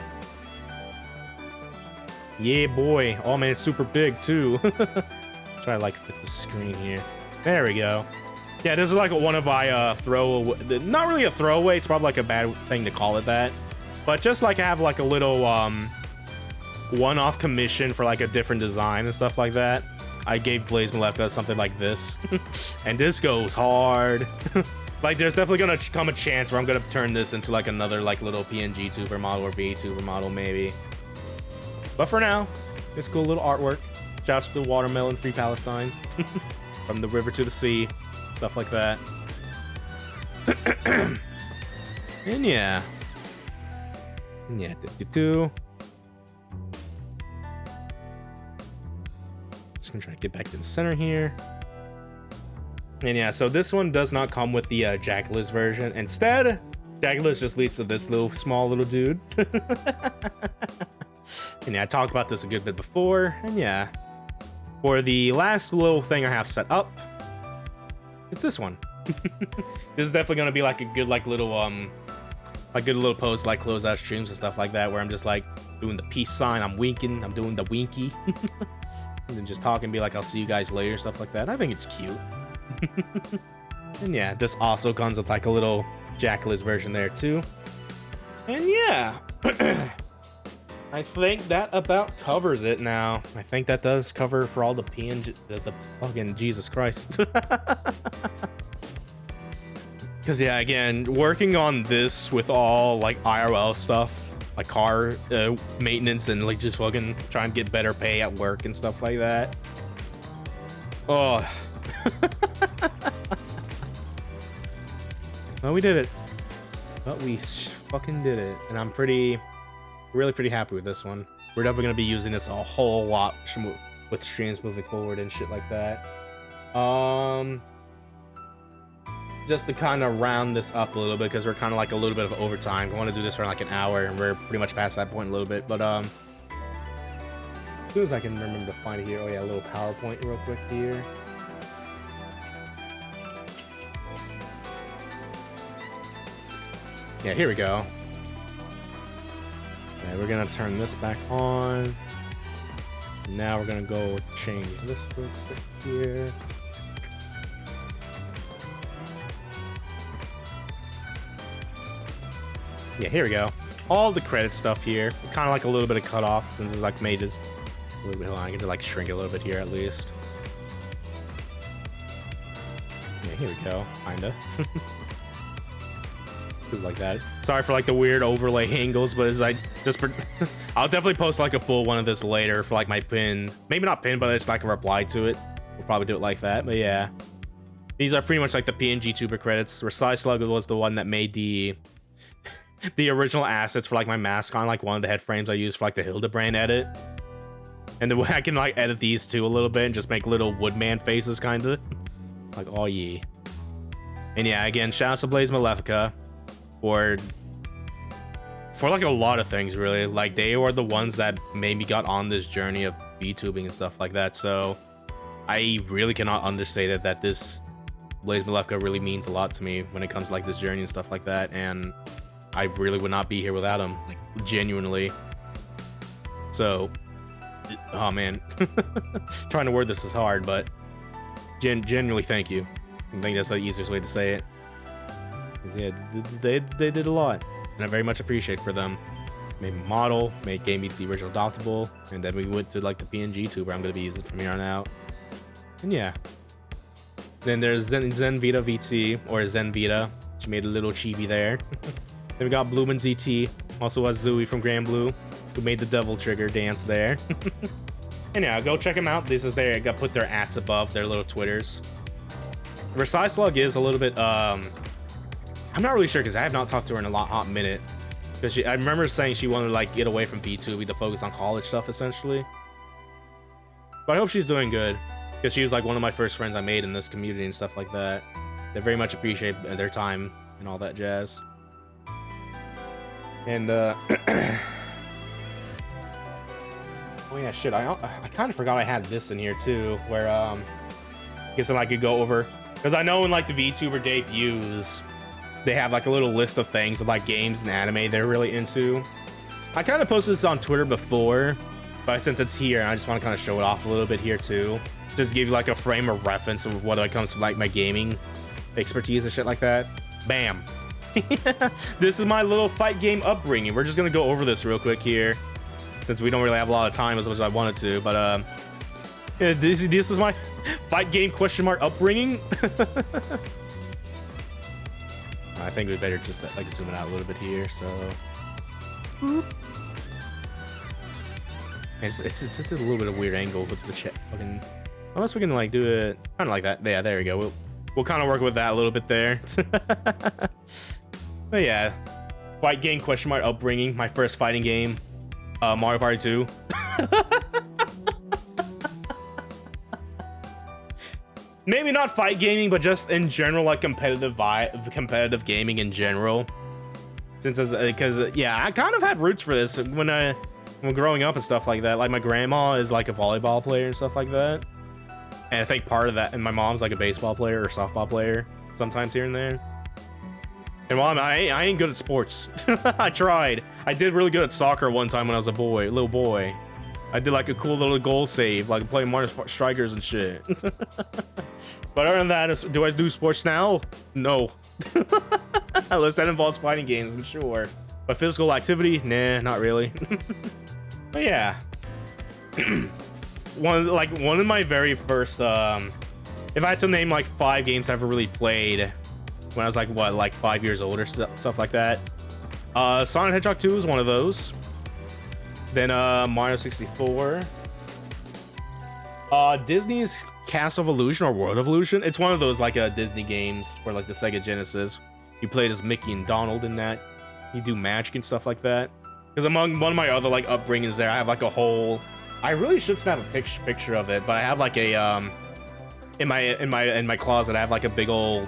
Yeah, boy. Oh man, it's super big too. Try to like fit the screen here. There we go. Yeah, this is like one of my throwaway. Not really a throwaway. It's probably like a bad thing to call it that. But just like I have like a little one-off commission for like a different design and stuff like that. I gave Blaze Malefka something like this. And this goes hard. Like there's definitely gonna come a chance where I'm gonna turn this into like another like little PNGtuber model or Vtuber model maybe. But for now, it's cool little artwork. Shouts to the Watermelon Free Palestine. From the river to the sea. Stuff like that. And yeah. Yeah, just gonna try to get back to the center here. And yeah, so this one does not come with the Jackalus version. Instead, Jackalus just leads to this little small little dude. And yeah, I talked about this a good bit before. And yeah, for the last little thing I have set up, it's this one. This is definitely gonna be like a good like little Like good little posts like close out streams and stuff like that, where I'm just like doing the peace sign, I'm winking, I'm doing the winky, and then just talking, be like, I'll see you guys later, stuff like that. I think it's cute. And yeah, this also comes with like a little Jackal's version there too. And yeah, I think that about covers it now. I think that does cover for all the PNG, the fucking Jesus Christ. Because yeah, again, working on this with all like IRL stuff, like car maintenance, and like just fucking trying to get better pay at work and stuff like that. Oh. Well, we did it. But we fucking did it. And I'm really pretty happy with this one. We're definitely going to be using this a whole lot with streams moving forward and shit like that. Just to kind of round this up a little bit, because we're kind of like a little bit of overtime. I want to do this for like an hour, and we're pretty much past that point a little bit. But as soon as I can remember to find it here. Oh yeah, a little PowerPoint real quick here. Yeah, here we go. Okay, we're gonna turn this back on. Now we're gonna go change this real quick here. Yeah, here we go. All the credit stuff here. Kind of like a little bit of cutoff since it's like made this a little bit. Hold on, I can just like shrink it a little bit here at least. Yeah, here we go. Kinda. Like that. Sorry for like the weird overlay angles, but it's like just for I'll definitely post like a full one of this later for like my pin. Maybe not pin, but it's like a reply to it. We'll probably do it like that. But yeah, these are pretty much like the PNGtuber credits. Slug was the one that made the original assets for like my mask on like one of the head frames I used for like the Hildebrand edit. And then I can like edit these too a little bit and just make little woodman faces kind of like, oh yeah. And yeah, again, shout out to Blaze Malefica for like a lot of things, really. Like they were the ones that made me got on this journey of VTubing and stuff like that. So I really cannot understate it that this Blaze Malefica really means a lot to me when it comes to like this journey and stuff like that. And I really would not be here without him, like genuinely. So, oh man, trying to word this is hard, but genuinely thank you. I think that's the easiest way to say it. 'Cause yeah, they did a lot, and I very much appreciate for them. Made me model, gave me the original adoptable, and then we went to like the PNGtuber I'm gonna be using from here on out. And yeah, then there's Zen Vita VT, or Zen Vita. She made a little chibi there. Then we got Bloomin' ZT, also has Zooey from Grand Blue, who made the Devil Trigger dance there. And yeah, go check them out. This is there. I got put their ats above their little Twitters. Versailles Slug is a little bit, I'm not really sure because I have not talked to her in a hot minute. Because I remember saying she wanted to like get away from VTubing to focus on college stuff essentially. But I hope she's doing good, because she was like one of my first friends I made in this community and stuff like that. They very much appreciate their time and all that jazz. And oh yeah, shit, I kind of forgot I had this in here too, where I guess I could go over, because I know in like the VTuber debuts they have like a little list of things of like games and anime they're really into. I kind of posted this on Twitter before, but since it's here, I just want to kind of show it off a little bit here too, just give you like a frame of reference of what it comes to like my gaming expertise and shit like that. Bam. This is my little fight game upbringing. We're just gonna go over this real quick here, since we don't really have a lot of time as much as I wanted to. But yeah, this is my fight game / upbringing. I think we better just like zoom it out a little bit here. So it's a little bit of a weird angle with the chat. Fucking, unless we can like do it kind of like that. Yeah, there we go. We'll kind of work with that a little bit there. But yeah, fight game / upbringing. My first fighting game, Mario Party 2. Maybe not fight gaming, but just in general, like competitive gaming in general. Since because yeah, I kind of had roots for this when growing up and stuff like that. Like my grandma is like a volleyball player and stuff like that, and I think part of that, and my mom's like a baseball player or softball player sometimes here and there. And while I ain't good at sports. I tried. I did really good at soccer one time when I was a little boy. I did like a cool little goal save, like playing Mario Strikers and shit. But other than that, do I do sports now? No. Unless that involves fighting games, I'm sure. But physical activity? Nah, not really. But yeah. one of my very first, if I had to name like 5 games I ever really played when I was like, what, like 5 years old or stuff like that. Sonic Hedgehog 2 is one of those. Then Mario 64. Disney's Castle of Illusion or World of Illusion. It's one of those like Disney games for like the Sega Genesis. You played as Mickey and Donald in that. You do magic and stuff like that. Because among one of my other like upbringings there, I have like a whole. I really should snap a picture of it, but I have like a in my closet. I have like a big old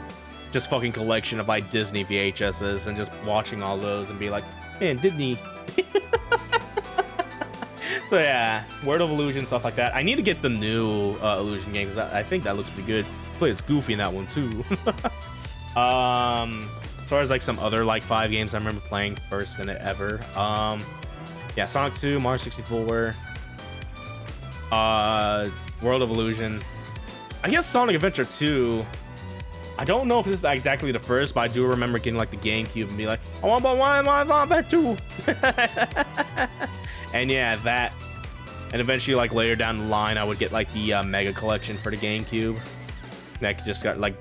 just fucking collection of like Disney VHSs and just watching all those and be like, man, Disney. So yeah, World of Illusion, stuff like that. I need to get the new Illusion game because I think that looks pretty good. Play as Goofy in that one too. As far as like some other like 5 games I remember playing first in it ever. Yeah, Sonic 2, Mario 64, World of Illusion. I guess Sonic Adventure 2. I don't know if this is exactly the first, but I do remember getting like the GameCube and be like, I want that too. And yeah, that. And eventually, like later down the line, I would get like the Mega Collection for the GameCube. That just got like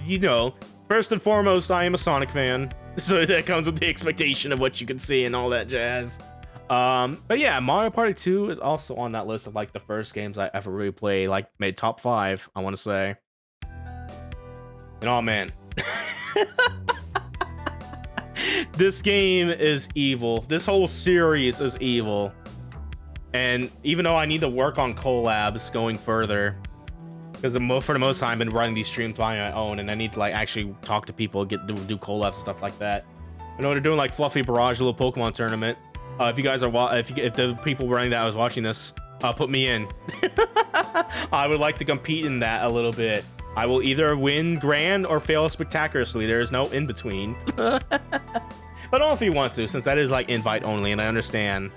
you know, first and foremost, I am a Sonic fan, so that comes with the expectation of what you can see and all that jazz. But yeah, Mario Party 2 is also on that list of like the first games I ever really played, like made top 5, I want to say. And oh man, this game is evil. This whole series is evil. And even though I need to work on collabs going further, because for the most time I've been running these streams by my own, and I need to like actually talk to people, do collabs, stuff like that. I know they're doing like Fluffy Barrage, a little Pokemon tournament. If you guys are if the people running that I was watching this, put me in. I would like to compete in that a little bit. I will either win grand or fail spectacularly. There is no in between. But only if you want to, since that is like invite only, and I understand.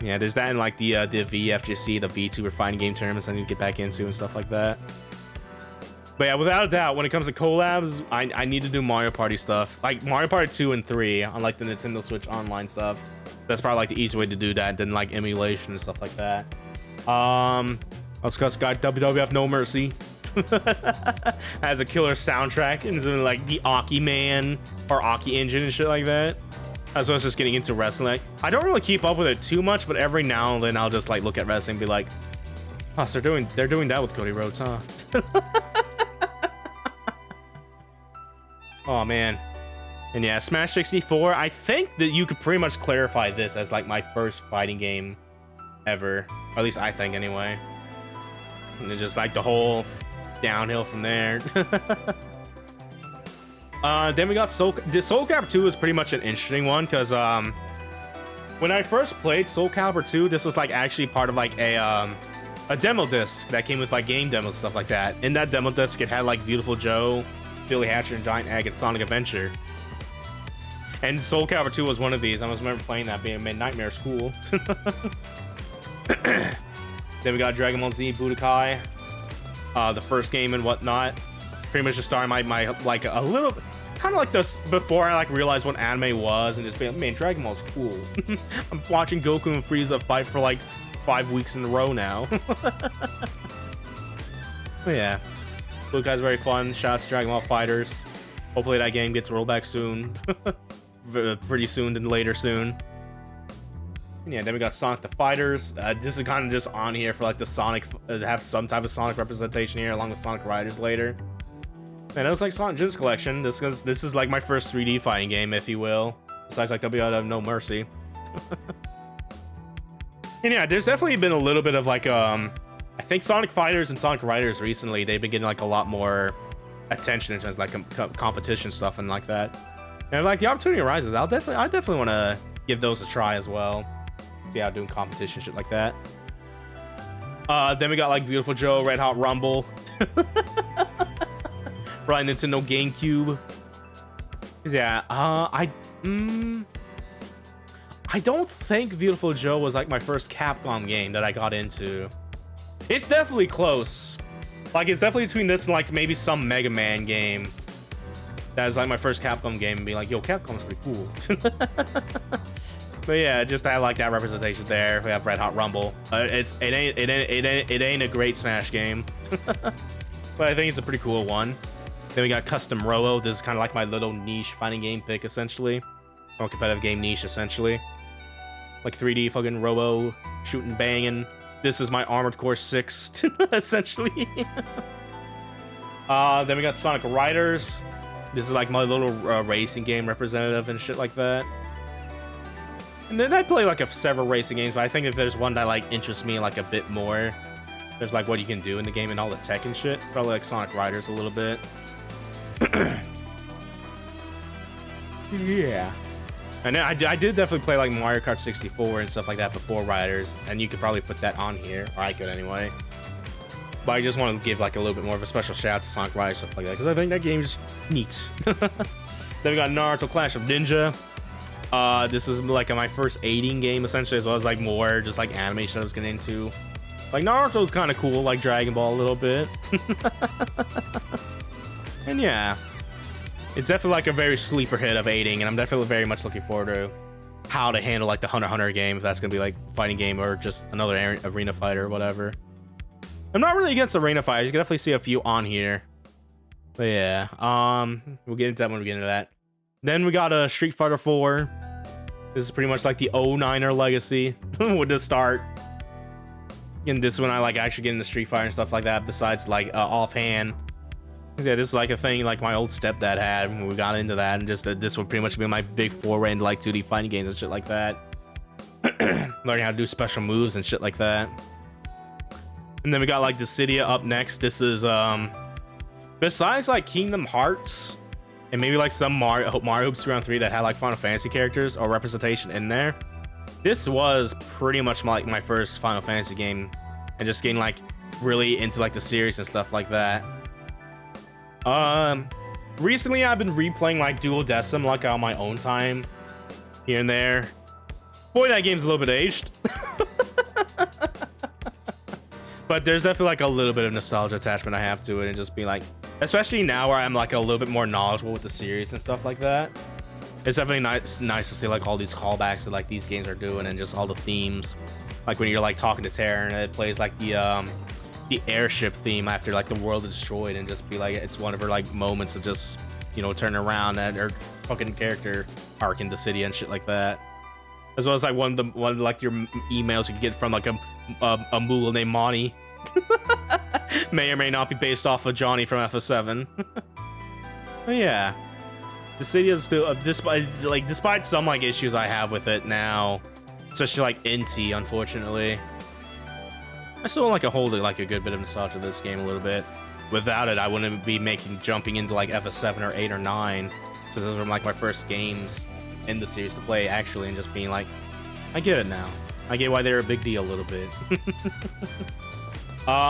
Yeah, there's that in like the VFGC, the VTuber fighting game tournaments I need to get back into and stuff like that. But yeah, without a doubt, when it comes to collabs, I need to do Mario Party stuff. Like Mario Party 2 and 3, unlike the Nintendo Switch Online stuff. That's probably like the easy way to do that than like emulation and stuff like that. Let's got WWF No Mercy. Has a killer soundtrack and like the Aki Man or Aki Engine and shit like that. As well as just getting into wrestling. Like, I don't really keep up with it too much, but every now and then I'll just like look at wrestling and be like, oh, so they're doing that with Cody Rhodes, huh? Oh man. And yeah, Smash 64, I think that you could pretty much clarify this as like my first fighting game ever. Or at least I think anyway. And then just like the whole downhill from there. Then we got Soul Calibur 2 is pretty much an interesting one because when I first played Soul Calibur 2, this was like actually part of like a demo disc that came with like game demos and stuff like that. In that demo disc, it had like Beautiful Joe, Billy Hatcher, and Giant Egg, and Sonic Adventure. And Soul Calibur 2 was one of these. I remember playing that, being made Nightmare's cool. Then we got Dragon Ball Z Budokai, the first game and whatnot. Pretty much just starting my like a little kind of like this before I like realized what anime was and just being, man, Dragon Ball's cool. I'm watching Goku and Frieza fight for like 5 weeks in a row now. But yeah, Budokai's very fun. Shout out to Dragon Ball Fighters. Hopefully that game gets rolled back soon. Pretty soon than later soon. Yeah, then we got Sonic the Fighters. This is kind of just on here for like the Sonic, have some type of Sonic representation here along with Sonic Riders later. And it was like Sonic Gems Collection. This is like my first 3D fighting game, if you will. Besides like WWF No Mercy. And yeah, there's definitely been a little bit of like I think Sonic Fighters and Sonic Riders recently, they've been getting like a lot more attention in terms of like competition stuff and like that. And like the opportunity arises, I definitely want to give those a try as well. See how doing competition shit like that. Then we got like Beautiful Joe, Red Hot Rumble. Right, Nintendo GameCube. Yeah, I don't think Beautiful Joe was like my first Capcom game that I got into. It's definitely close. Like, it's definitely between this and like maybe some Mega Man game. That is like my first Capcom game and be like, yo, Capcom's pretty cool. But yeah, just to have like that representation there. We have Red Hot Rumble. It ain't a great Smash game, but I think it's a pretty cool one. Then we got Custom Robo. This is kind of like my little niche fighting game pick, essentially. Or competitive game niche, essentially. Like 3D fucking Robo shooting, banging. This is my Armored Core 6, essentially. Then we got Sonic Riders. This is like my little racing game representative and shit like that. And then I play like several racing games, but I think if there's one that like interests me like a bit more, there's like what you can do in the game and all the tech and shit. Probably like Sonic Riders a little bit. Yeah. And I did definitely play like Mario Kart 64 and stuff like that before Riders, and you could probably put that on here, or I could anyway. But I just wanted to give like a little bit more of a special shout out to Sonic Riders, stuff like that, because I think that game's neat. Then we got Naruto Clash of Ninja. This is like my first aiding game essentially, as well as like more just like animation I was getting into. Like Naruto's kind of cool, like Dragon Ball a little bit. And yeah, it's definitely like a very sleeper hit of aiding, and I'm definitely very much looking forward to how to handle like the Hunter x Hunter game, if that's gonna be like fighting game or just another arena fighter or whatever. I'm not really against arena fighters. You can definitely see a few on here. But yeah, we'll get into that when we get into that. Then we got a Street Fighter 4. This is pretty much like the 09er legacy with the start. And this one I like actually get into Street Fighter and stuff like that, besides like offhand. Yeah, this is like a thing like my old stepdad had when we got into that, and just this would pretty much be my big foray into like 2D fighting games and shit like that. Learning how to do special moves and shit like that. And then we got like Dissidia up next. This is besides like Kingdom Hearts and maybe like some Mario Hoops Round 3 that had like Final Fantasy characters or representation in there. This was pretty much like my first Final Fantasy game, and just getting like really into like the series and stuff like that. Recently I've been replaying like Duodecim like on my own time here and there. Boy, that game's a little bit aged. But there's definitely like a little bit of nostalgia attachment I have to it, and just be like, especially now where I'm like a little bit more knowledgeable with the series and stuff like that. It's definitely nice to see like all these callbacks that like these games are doing, and just all the themes. Like when you're like talking to Terra and it plays like the airship theme after like the world is destroyed, and just be like, it's one of her like moments of just, you know, turning around and her fucking character arc in the city and shit like that. As well as like one of like your emails you can get from like a moolah named Monty. May or may not be based off of Johnny from FF7. But yeah, the city is still despite some like issues I have with it now, especially like Inti, unfortunately. I still like hold like a good bit of nostalgia to this game a little bit. Without it, I wouldn't be jumping into like FF7 or 8 or 9, since those were like my first games in the series to play actually, and just being like, I get it now. I get why they're a big deal a little bit.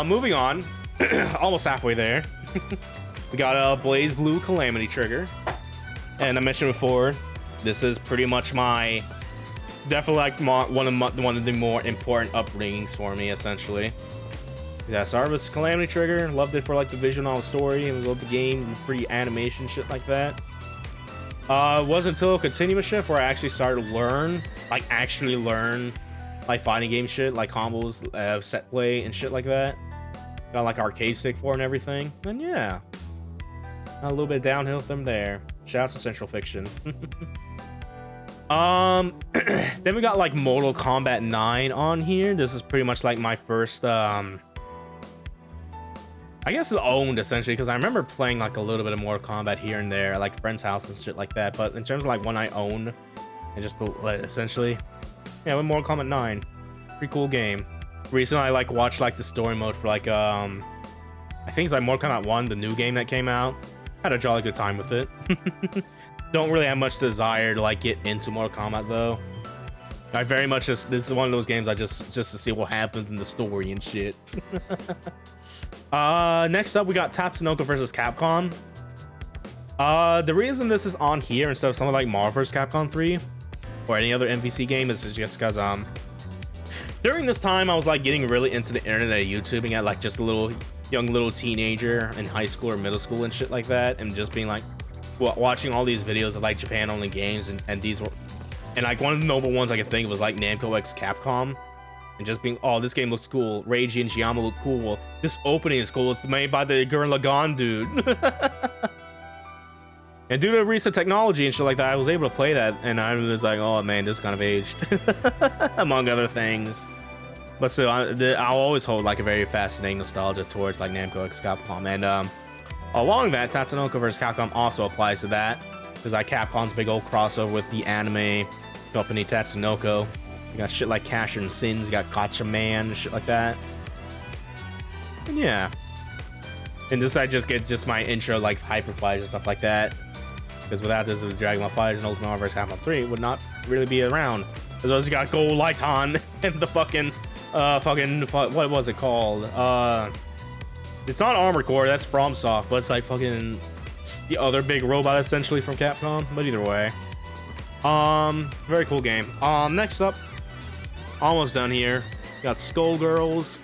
Moving on, almost halfway there. We got a Blaze Blue Calamity Trigger, and I mentioned before, this is pretty much my definitely like one of the more important upbringings for me, essentially. Yeah, started with Calamity Trigger, loved it for like the vision on the story, and loved the game, pretty animation shit like that. It wasn't until Continuous Shift where I actually started to actually learn like fighting game shit, like combos, set play and shit like that. Got like arcade stick for and everything, and yeah, a little bit downhill from there. Shouts to Central Fiction. Then we got like Mortal Kombat 9 on here. This is pretty much like my first I guess owned, essentially, because I remember playing like a little bit of Mortal Kombat here and there, like friends' houses and shit like that. But in terms of like one I own, and just essentially, yeah, with Mortal Kombat 9, pretty cool game. Recently, I like watched like the story mode for like I think it's like Mortal Kombat 1, the new game that came out. Had a jolly good time with it. Don't really have much desire to like get into Mortal Kombat though. I very much this is one of those games I just to see what happens in the story and shit. Next up we got Tatsunoko vs Capcom. The reason this is on here instead of something like Marvel vs. Capcom 3 or any other MVC game is just because during this time I was like getting really into the internet and YouTubing at like just a young little teenager in high school or middle school and shit like that, and just being like watching all these videos of like Japan only games, and these were, and like one of the notable ones I could think of was like Namco x Capcom, and just being, oh, this game looks cool, Reiji and Jiyama look cool, this opening is cool, it's made by the Gurren Lagann dude. And due to recent technology and shit like that, I was able to play that, and I was like, oh man, this kind of aged, among other things. But still, I'll always hold like a very fascinating nostalgia towards like Namco x Capcom, and along that, Tatsunoko vs. Capcom also applies to that, because like Capcom's big old crossover with the anime company Tatsunoko. You got shit like Casher and Sins, you got Gotcha Man and shit like that. And yeah. And this I just get just my intro like Hyper Fighters and stuff like that. Because without this, Dragon Ball FighterZ and Ultimate Marvel vs. Capcom 3 would not really be around. As well as you got Gold Lighton and the fucking what was it called? It's not Armored Core, that's FromSoft, but it's like fucking the other big robot essentially from Capcom. But either way, very cool game. Next up, almost done here. Got Skullgirls.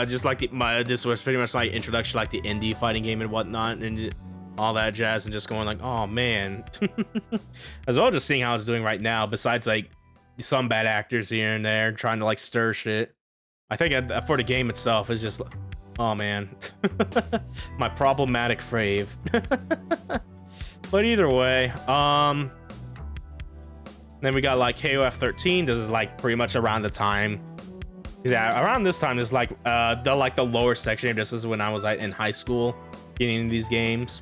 Just like this was pretty much my introduction, like the indie fighting game and whatnot, and all that jazz, and just going like, oh man. As well, just seeing how it's doing right now. Besides like some bad actors here and there trying to like stir shit, I think for the game itself is just, oh man, my problematic frave. But either way, then we got like KOF 13. This is like pretty much around the time. Yeah, around this time is like the lower section. This is when I was like in high school, getting into these games.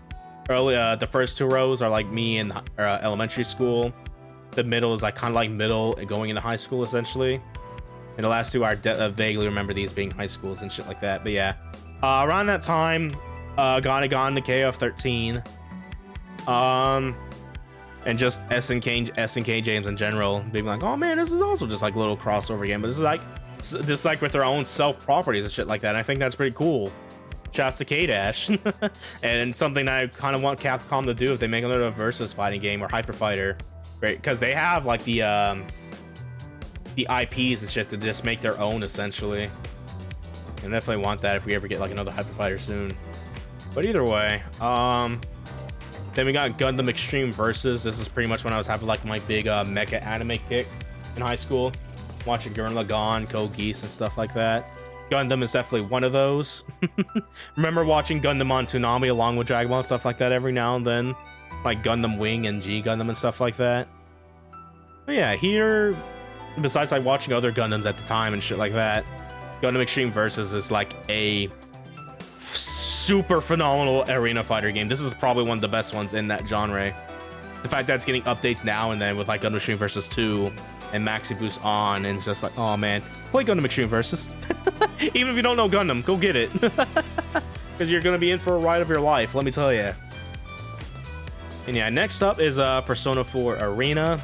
Early, the first two rows are like me in elementary school. The middle is like kind of like middle and going into high school essentially. And the last two are vaguely remember these being high schools and shit like that. But yeah, around that time, gone to KOF 13. And just SNK James in general being like, oh man, this is also just like a little crossover game, but this is like with their own self properties and shit like that. And I think that's pretty cool. Shouts to K-Dash. And something that I kind of want Capcom to do if they make another versus fighting game or Hyper Fighter, right? Because they have like the IPs and shit to just make their own essentially. And definitely want that if we ever get like another Hyper Fighter soon. But either way, then we got Gundam Extreme Versus. This is pretty much when I was having like my big mecha anime kick in high school, watching Gurren Lagann, Code Geass, and stuff like that. Gundam is definitely one of those. Remember watching Gundam on Toonami along with Dragon Ball and stuff like that every now and then, like Gundam Wing and G Gundam and stuff like that. But yeah, here, besides like watching other Gundams at the time and shit like that, Gundam Extreme Versus is like a super phenomenal arena fighter game. This is probably one of the best ones in that genre. The fact that it's getting updates now and then with like Gundam Extreme Versus 2 and Maxi Boost on, and it's just like, oh man, play Gundam Extreme Versus. Even if you don't know Gundam, go get it. Because you're gonna be in for a ride of your life, let me tell you. And yeah, next up is Persona 4 Arena.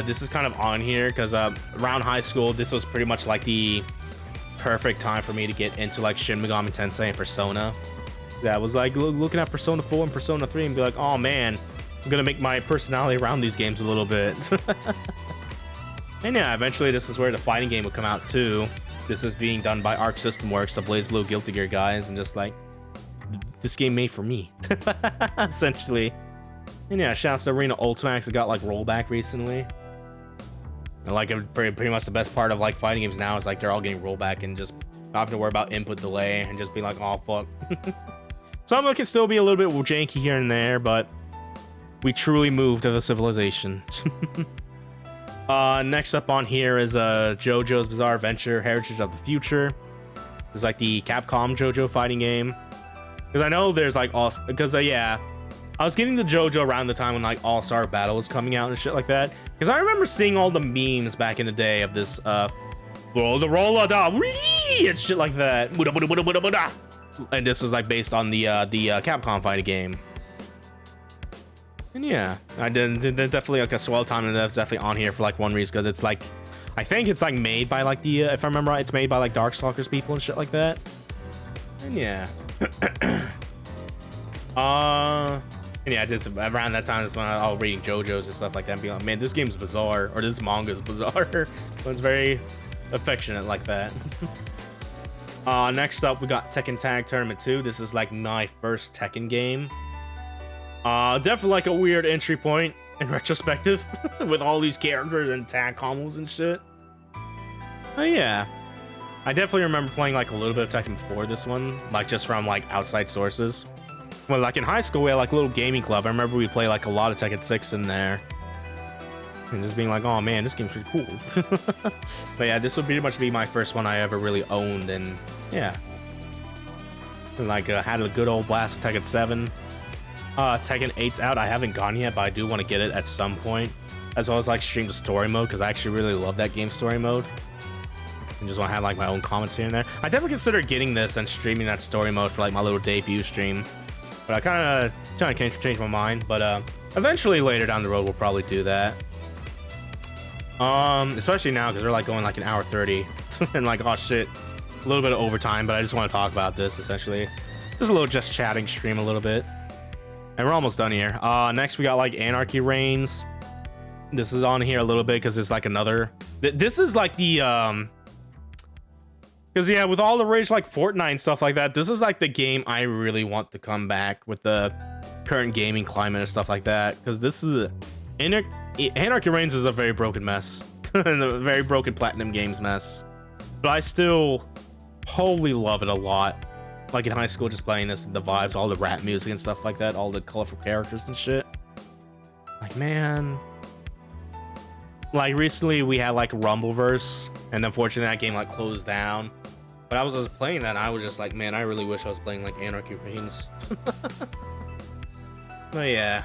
This is kind of on here because around high school, this was pretty much like the perfect time for me to get into like Shin Megami Tensei and Persona. That was like looking at Persona 4 and Persona 3 and be like, oh man, I'm gonna make my personality around these games a little bit. And yeah, eventually this is where the fighting game would come out too. This is being done by Arc System Works, the BlazBlue Guilty Gear guys, and just like, this game made for me, essentially. And yeah, shouts to Arena Ultimax that got like rollback recently. And like pretty much the best part of like fighting games now is like they're all getting rollback and just not having to worry about input delay and just being like, oh fuck. Some of it can still be a little bit janky here and there, but we truly moved as a civilization. Next up on here is JoJo's Bizarre Adventure Heritage of the Future. It's like the Capcom JoJo fighting game. Because I know there's like yeah, I was getting the JoJo around the time when like All-Star Battle was coming out and shit like that. Because I remember seeing all the memes back in the day of this roll the roller da and shit like that. And this was like based on the Capcom fighting game. And yeah, there's definitely like a swell time, and that's definitely on here for like one reason, because it's like, I think it's like made by like the if I remember right, it's made by like Darkstalkers people and shit like that. And yeah. And yeah, just around that time is when I was reading JoJo's and stuff like that, and being like, man, this game's bizarre, or this manga is bizarre. So it's very affectionate like that. Next up, we got Tekken Tag Tournament 2. This is like my first Tekken game. Definitely like a weird entry point in retrospective, with all these characters and tag combos and shit. But yeah, I definitely remember playing like a little bit of Tekken before this one, like just from like outside sources. Well, like in high school, we had like a little gaming club. I remember we played like a lot of Tekken 6 in there. And just being like, oh man, this game's pretty cool. But yeah, this would pretty much be my first one I ever really owned. And yeah. And like had a good old blast with Tekken 7. Tekken 8's out. I haven't gone yet, but I do want to get it at some point. As well as like stream the story mode, because I actually really love that game story mode. And just want to have like my own comments here and there. I definitely consider getting this and streaming that story mode for like my little debut stream. But I kind of changed my mind. But eventually later down the road, we'll probably do that. Especially now, because we're like going like an hour 30. And like, oh shit, a little bit of overtime. But I just want to talk about this essentially. Just a little just chatting stream a little bit. And we're almost done here. Next we got like Anarchy Reigns. This is on here a little bit because it's like another. This is like the because yeah, with all the rage like Fortnite and stuff like that, this is like the game I really want to come back with the current gaming climate and stuff like that. Because this is Anarchy Reigns is a very broken mess and a very broken Platinum Games mess. But I still wholly love it a lot. Like in high school, just playing this, the vibes, all the rap music and stuff like that, all the colorful characters and shit. Like man, like recently we had like Rumbleverse, and unfortunately that game like closed down. But I was just playing that, and I was just like, man, I really wish I was playing like Anarchy Reigns. But yeah,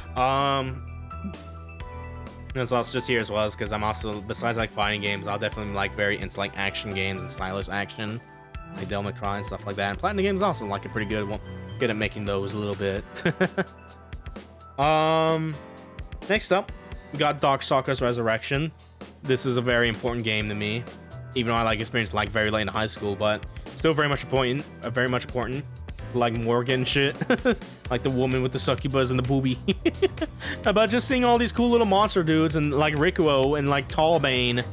that's also just here as well, because I'm also, besides like fighting games, I'll definitely like very into like action games and stylish action, like Devil May Cry and stuff like that. And Platinum Games also like a pretty good at making those a little bit. Next up, we got Darkstalkers Resurrection. This is a very important game to me, even though I like experienced like very late in high school, but still very much important. Like Morgan shit, like the woman with the succubus and the booby. About just seeing all these cool little monster dudes and like Rikuo and like Tallbane,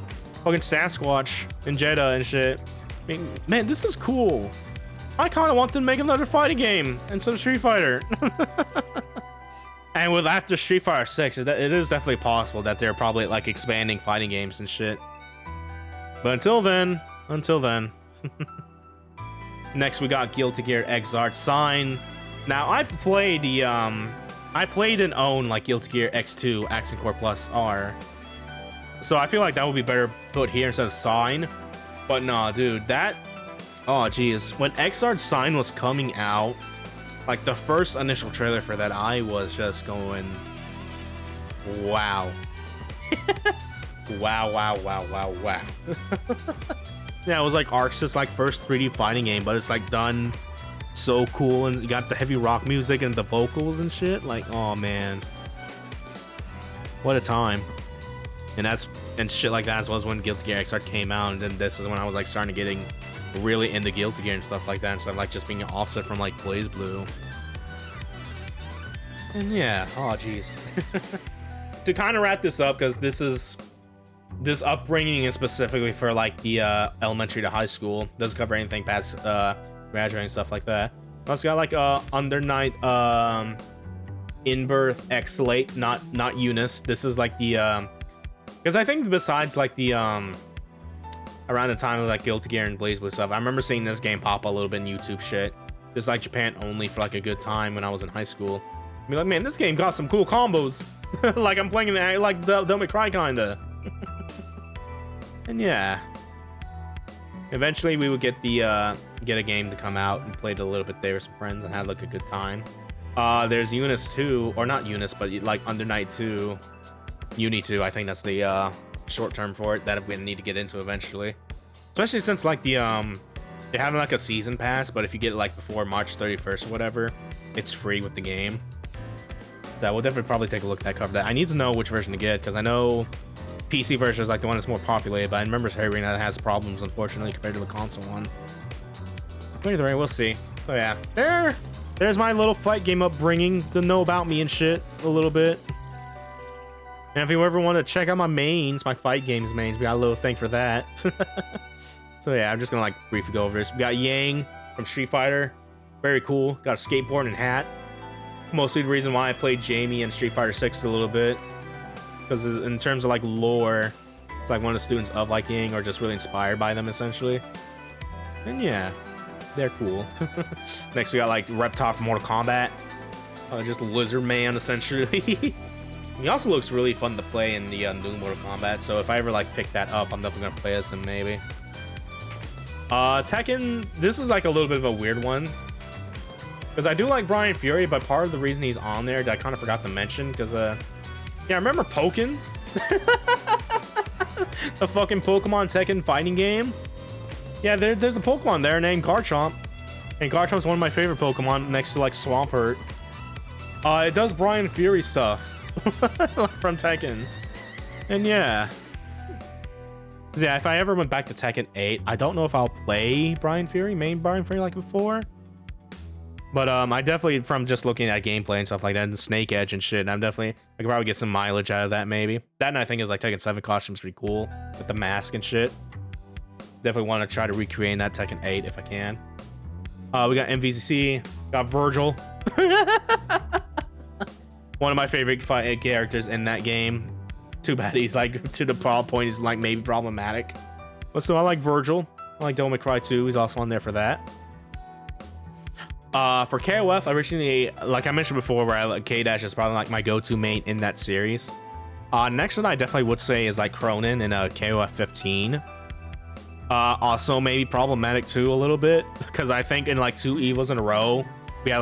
fucking Sasquatch and Jeddah and shit. I mean, man, this is cool. I kind of want them to make another fighting game instead of Street Fighter. And with after Street Fighter 6, it is definitely possible that they're probably like expanding fighting games and shit. But until then. Next, we got Guilty Gear Xrd Sign. Now, I played and own like Guilty Gear X2 Accent Core Plus R. So I feel like that would be better put here instead of Sign. But nah, dude, that. Oh, geez. When Xrd Sign was coming out, like the first initial trailer for that, I was just going, wow. Wow. Yeah, it was like ArcSys like first 3D fighting game, but it's like done so cool, and you got the heavy rock music and the vocals and shit. Like, oh man, what a time! And shit like that, as well as when Guilty Gear Xrd came out, and then this is when I was like starting to getting really into Guilty Gear and stuff like that, instead of like just being an offset from like BlazBlue. And yeah, oh jeez. To kind of wrap this up, because this upbringing is specifically for like the elementary to high school. Doesn't cover anything past graduating and stuff like that. Also got like Under Night, In-Birth, X-Late, not Eunice. This is like the because I think besides like the around the time of like Guilty Gear and BlazBlue stuff, I remember seeing this game pop a little bit in YouTube shit. Just like Japan only for like a good time when I was in high school. I mean, like, man, this game got some cool combos. Like I'm playing like Devil May Cry kinda. And yeah, eventually we would get a game to come out and played a little bit there with some friends and had like a good time. There's Eunice 2, or not Eunice, but like Under Night 2, Uni 2. I think that's the short term for it that we need to get into eventually. Especially since like they're having like a season pass, but if you get it like before March 31st or whatever, it's free with the game. So we'll definitely probably take a look at that, cover that. I need to know which version to get, because I know PC version is like the one that's more populated, but I remember hearing that it has problems, unfortunately, compared to the console one. But either way, we'll see. So yeah, there's my little fight game upbringing to know about me and shit a little bit. And if you ever want to check out my mains, my fight games mains, we got a little thing for that. So yeah, I'm just gonna like briefly go over this. We got Yang from Street Fighter, very cool. Got a skateboard and hat. Mostly the reason why I played Jamie in Street Fighter 6 a little bit, because in terms of like lore, it's like one of the students of like Yang or just really inspired by them essentially. And yeah, they're cool. Next we got like Reptile from Mortal Kombat, just Lizard Man essentially. He also looks really fun to play in the new Mortal Kombat, so if I ever like pick that up, I'm definitely gonna play as him maybe. Tekken, this is like a little bit of a weird one, because I do like Brian Fury, but part of the reason he's on there that I kind of forgot to mention, because yeah, remember Pokken? The fucking Pokemon Tekken fighting game? Yeah, there's a Pokemon there named Garchomp, and Garchomp's one of my favorite Pokemon next to like Swampert. It does Brian Fury stuff. From Tekken. And yeah, if I ever went back to Tekken 8, I don't know if I'll play main Brian Fury like before, but I definitely, from just looking at gameplay and stuff like that and Snake Edge and shit, I could probably get some mileage out of that maybe. That, and I think is like Tekken 7 costume's pretty cool with the mask and shit. Definitely want to try to recreate that Tekken 8 if I can. We got MVC, got Virgil. One of my favorite characters in that game. Too bad he's like, to the point, he's like maybe problematic. But still, I like Virgil. I like Devil May Cry 2. He's also on there for that. For KOF, originally, like I mentioned before, where K-Dash is probably like my go-to main in that series. Next one I definitely would say is like Cronin in KOF 15. Also maybe problematic too a little bit, because I think in like 2 Evos in a row, we had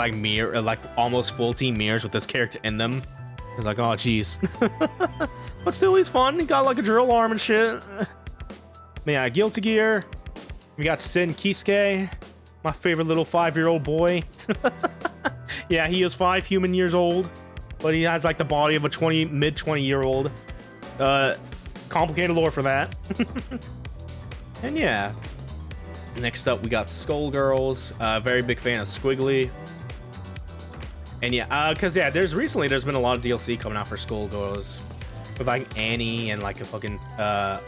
like almost full team mirrors with this character in them. It's like, oh geez. But still, he's fun. He got like a drill arm and shit. But yeah, Guilty Gear. We got Sin Kisuke, my favorite little 5-year-old boy. Yeah, he is 5 human years old, but he has like the body of a mid 20-year-old. Complicated lore for that. And yeah. Next up, we got Skullgirls. Very big fan of Squiggly. And yeah, because yeah, there's been a lot of DLC coming out for Skullgirls with like Annie and like a fucking I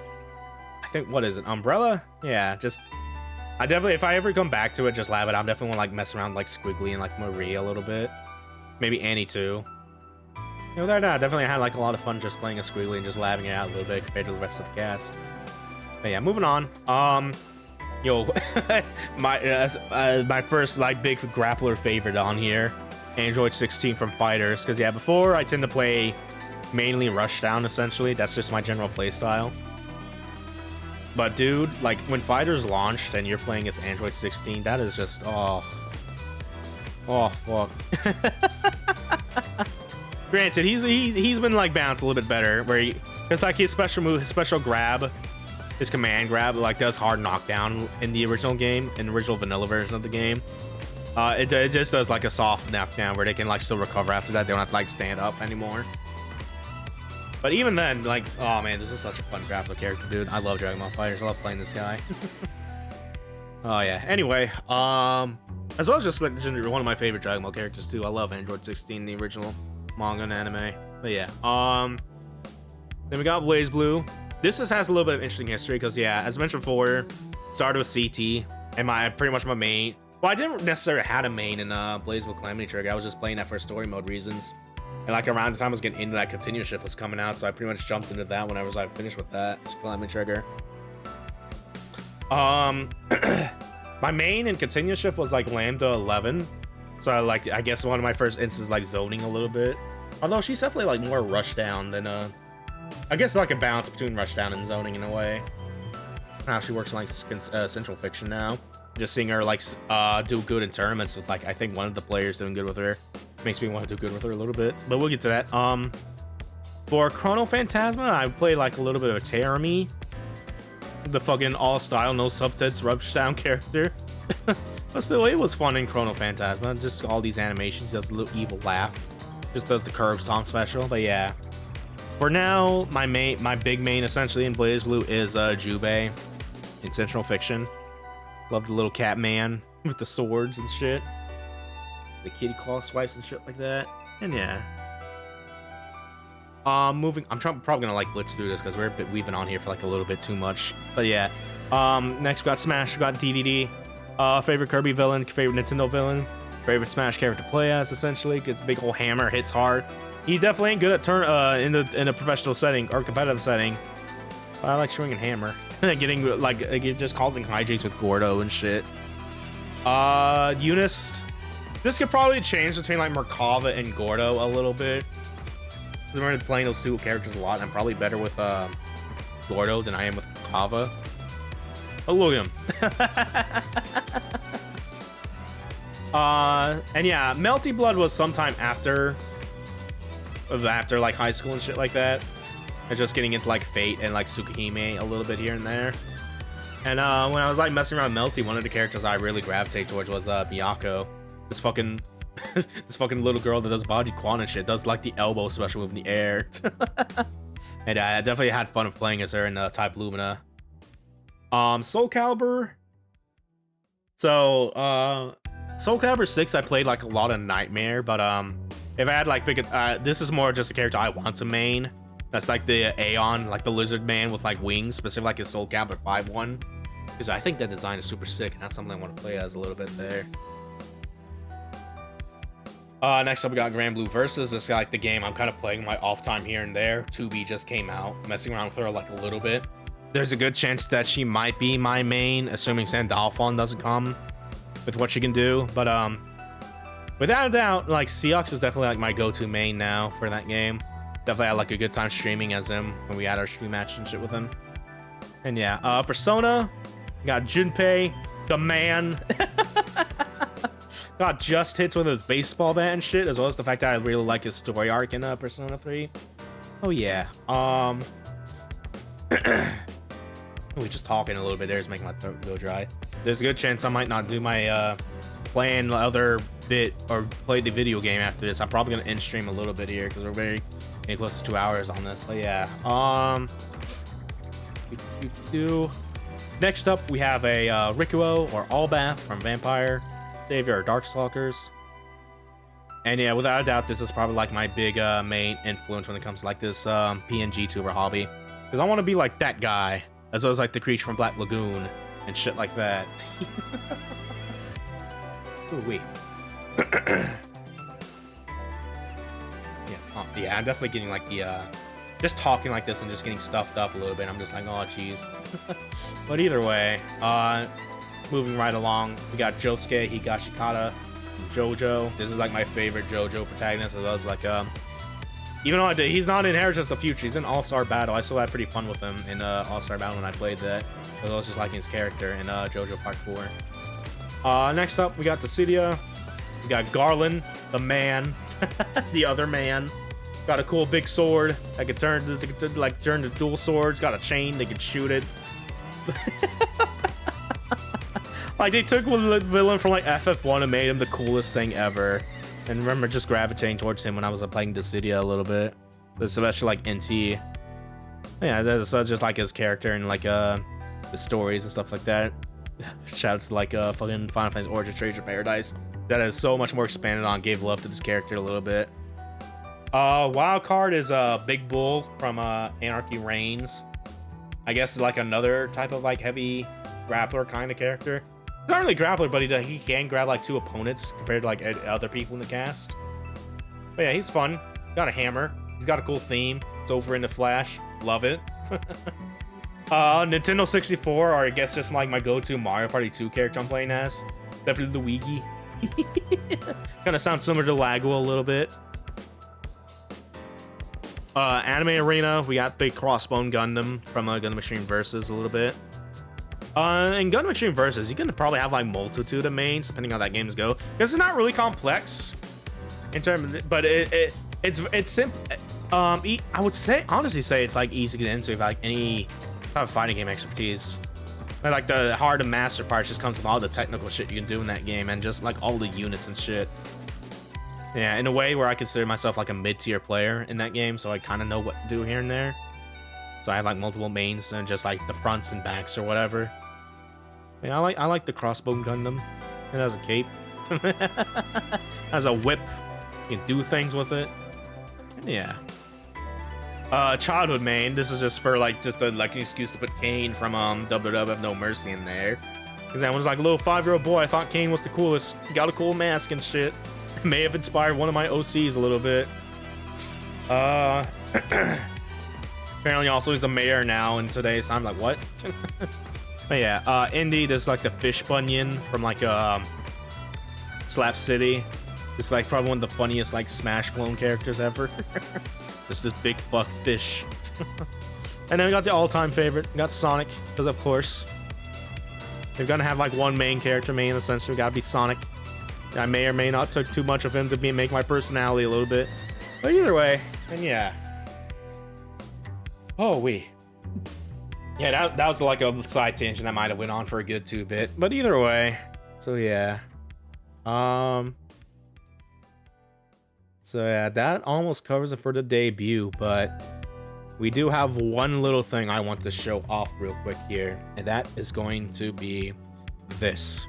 think, what is it, Umbrella? Yeah, just I definitely, if I ever come back to it, just lab it. I'm definitely want to like mess around with, like Squiggly and like Marie a little bit, maybe Annie too. You know, definitely had like a lot of fun just playing a Squiggly and just labbing it out a little bit compared to the rest of the cast. But yeah, moving on. My first like big grappler favorite on here, Android 16 from Fighters, because yeah, before I tend to play mainly Rushdown essentially. That's just my general play style. But dude, like when Fighters launched and you're playing as Android 16, that is just oh fuck. Granted, he's been like bounced a little bit better, where it's like his special move, his special grab, his command grab, like does hard knockdown in the original game, in the original vanilla version of the game. It just does like a soft knockdown where they can like still recover after that. They don't have to like stand up anymore. But even then, like, oh man, this is such a fun grappler character, dude. I love Dragon Ball Fighters. I love playing this guy. Oh yeah. Anyway, as well as just like one of my favorite Dragon Ball characters too. I love Android 16, the original manga and anime. But yeah. Then we got Blaze Blue. This has a little bit of interesting history because yeah, as mentioned before, started with CT and pretty much my main. Well, I didn't necessarily have a main in Blaze Blue Calamity Trigger. I was just playing that for story mode reasons. And like around the time I was getting into that, Continuous Shift was coming out, so I pretty much jumped into that when I was like finished with that Calamity Trigger. My main in Continuous Shift was like Lambda 11, so I guess one of my first instances like zoning a little bit. Although she's definitely like more Rushdown than I guess like a balance between Rushdown and zoning in a way. How she works in like Central Fiction now. Just seeing her like do good in tournaments with like I think one of the players doing good with her makes me want to do good with her a little bit, but we'll get to that. For Chrono Phantasma, I played like a little bit of a Terami, the fucking all style no subsets Rushdown character. But still, it was fun in Chrono Phantasma. Just all these animations, does a little evil laugh, just does the curve stomp special. But yeah, for now, my big main essentially in Blaze Blue is Jubei in Central Fiction. Love the little cat man with the swords and shit. the kitty claw swipes and shit like that. And yeah. Moving. Probably gonna like blitz through this because we've been on here for like a little bit too much. But yeah. Next we got Smash. We got DDD. Favorite Kirby villain. Favorite Nintendo villain. Favorite Smash character to play as, essentially, because big old hammer hits hard. He definitely ain't good at in a professional setting or competitive setting. But I like swinging hammer. Getting like just causing hijinks with Gordo and shit. Eunice. This could probably change between like Merkava and Gordo a little bit. Because I'm playing those two characters a lot, and I'm probably better with Gordo than I am with Merkava. Oh, look at him. And yeah, Melty Blood was sometime after like high school and shit like that. And just getting into like Fate and like Tsukihime a little bit here and there. And when I was like messing around with Melty, one of the characters I really gravitate towards was Miyako. This fucking this fucking little girl that does body quan and shit, does like the elbow special move in the air. And I definitely had fun of playing as her in Type Lumina. Soul Calibur. So Soul Calibur 6 I played like a lot of Nightmare, but if I had like pick it, this is more just a character I want to main. That's like the Aeon, like the lizard man with like wings, specifically like his Soul Calibur 5 one. Because I think that design is super sick, and that's something I want to play as a little bit there. Next up we got Grand Blue Versus. This is like the game I'm kind of playing my off time here and there. 2B just came out, messing around with her like a little bit. There's a good chance that she might be my main, assuming Sandalphon doesn't come with what she can do. But without a doubt, like Seox is definitely like my go-to main now for that game. Definitely had like a good time streaming as him when we had our stream match and shit with him. And yeah, Persona, got Junpei, the man. Got just hits with his baseball bat and shit, as well as the fact that I really like his story arc in Persona 3. Oh yeah. We just talking a little bit there is making my throat go dry. There's a good chance I might not do my playing the other bit or play the video game after this. I'm probably gonna end stream a little bit here because we're very close to 2 hours on this. But yeah. Next up we have a Rikuo or Allbath from Vampire Savior or Darkstalkers. And yeah, without a doubt, this is probably like my big main influence when it comes to like this PNGtuber hobby. Because I want to be like that guy, as well as like the creature from Black Lagoon and shit like that. Ooh, wait. Yeah, I'm definitely getting like the just talking like this and just getting stuffed up a little bit. I'm just like, oh jeez. But either way, moving right along, we got Josuke Higashikata from JoJo. This is like my favorite JoJo protagonist. It was like even though he's not in Heritage of the Future, he's in All-Star Battle. I still had pretty fun with him in All-Star Battle when I played that. I was just liking his character in JoJo Part 4. Next up, we got Dissidia. We got Garland, the man, the other man. Got a cool big sword that could turn to dual swords. Got a chain, they could shoot it. Like they took one villain from like FF1 and made him the coolest thing ever. And remember just gravitating towards him when I was playing Dissidia a little bit, especially like NT. Yeah, that's just like his character and like the stories and stuff like that. Shouts to like fucking Final Fantasy Origin Treasure Paradise. That is so much more expanded on. Gave love to this character a little bit. Wild card is Big Bull from Anarchy Reigns. I guess like another type of like heavy grappler kind of character. Not really grappler, but he can grab like 2 opponents compared to like other people in the cast. But yeah, he's fun. Got a hammer. He's got a cool theme. It's over in the Flash. Love it. Nintendo 64, or I guess just like my go-to Mario Party 2 character I'm playing as. Definitely Luigi. Kind of sounds similar to Laguo a little bit. Anime Arena, we got Big Crossbone Gundam from Gundam Extreme Versus a little bit. In Gundam Extreme Versus, you can probably have like multitude of mains depending on how that games go. Because it's not really complex in terms of, but it's simple. I would honestly say it's like easy to get into if like any type of fighting game expertise. But like the hard to master parts just comes with all the technical shit you can do in that game and just like all the units and shit. Yeah, in a way where I consider myself like a mid-tier player in that game, so I kind of know what to do here and there. So I have like multiple mains and just like the fronts and backs or whatever. Yeah, I like the Crossbone Gundam. It has a cape. Has a whip. You can do things with it. And yeah. Childhood main. This is just for like an excuse to put Kane from WWF No Mercy in there. Because I was like a little 5-year-old boy. I thought Kane was the coolest. He got a cool mask and shit. May have inspired one of my OCs a little bit. Apparently also he's a mayor now in today's time. Like, what? But yeah, Indy, this is like the fish bunion from like Slap City. It's like probably one of the funniest like Smash clone characters ever. Just this big fuck fish. And then we got the all-time favorite. We got Sonic, because of course. They're gonna have like one main character main, essentially. Gotta be Sonic. I may or may not took too much of him to make my personality a little bit. But either way, and yeah. Oh, yeah, that was like a side tangent I might have went on for a good 2-bit. But either way, so yeah. So yeah, that almost covers it for the debut, but we do have one little thing I want to show off real quick here, and that is going to be this.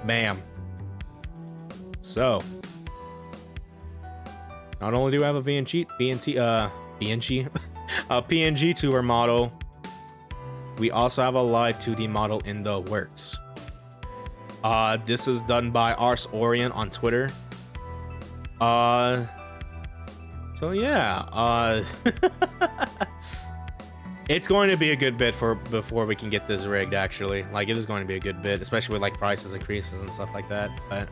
Bam. So, not only do we have a PNGtuber model, we also have a live 2D model in the works. This is done by Ars Orient on Twitter. So yeah, it's going to be a good bit before we can get this rigged, actually. Like, it is going to be a good bit, especially with like prices increases and stuff like that. But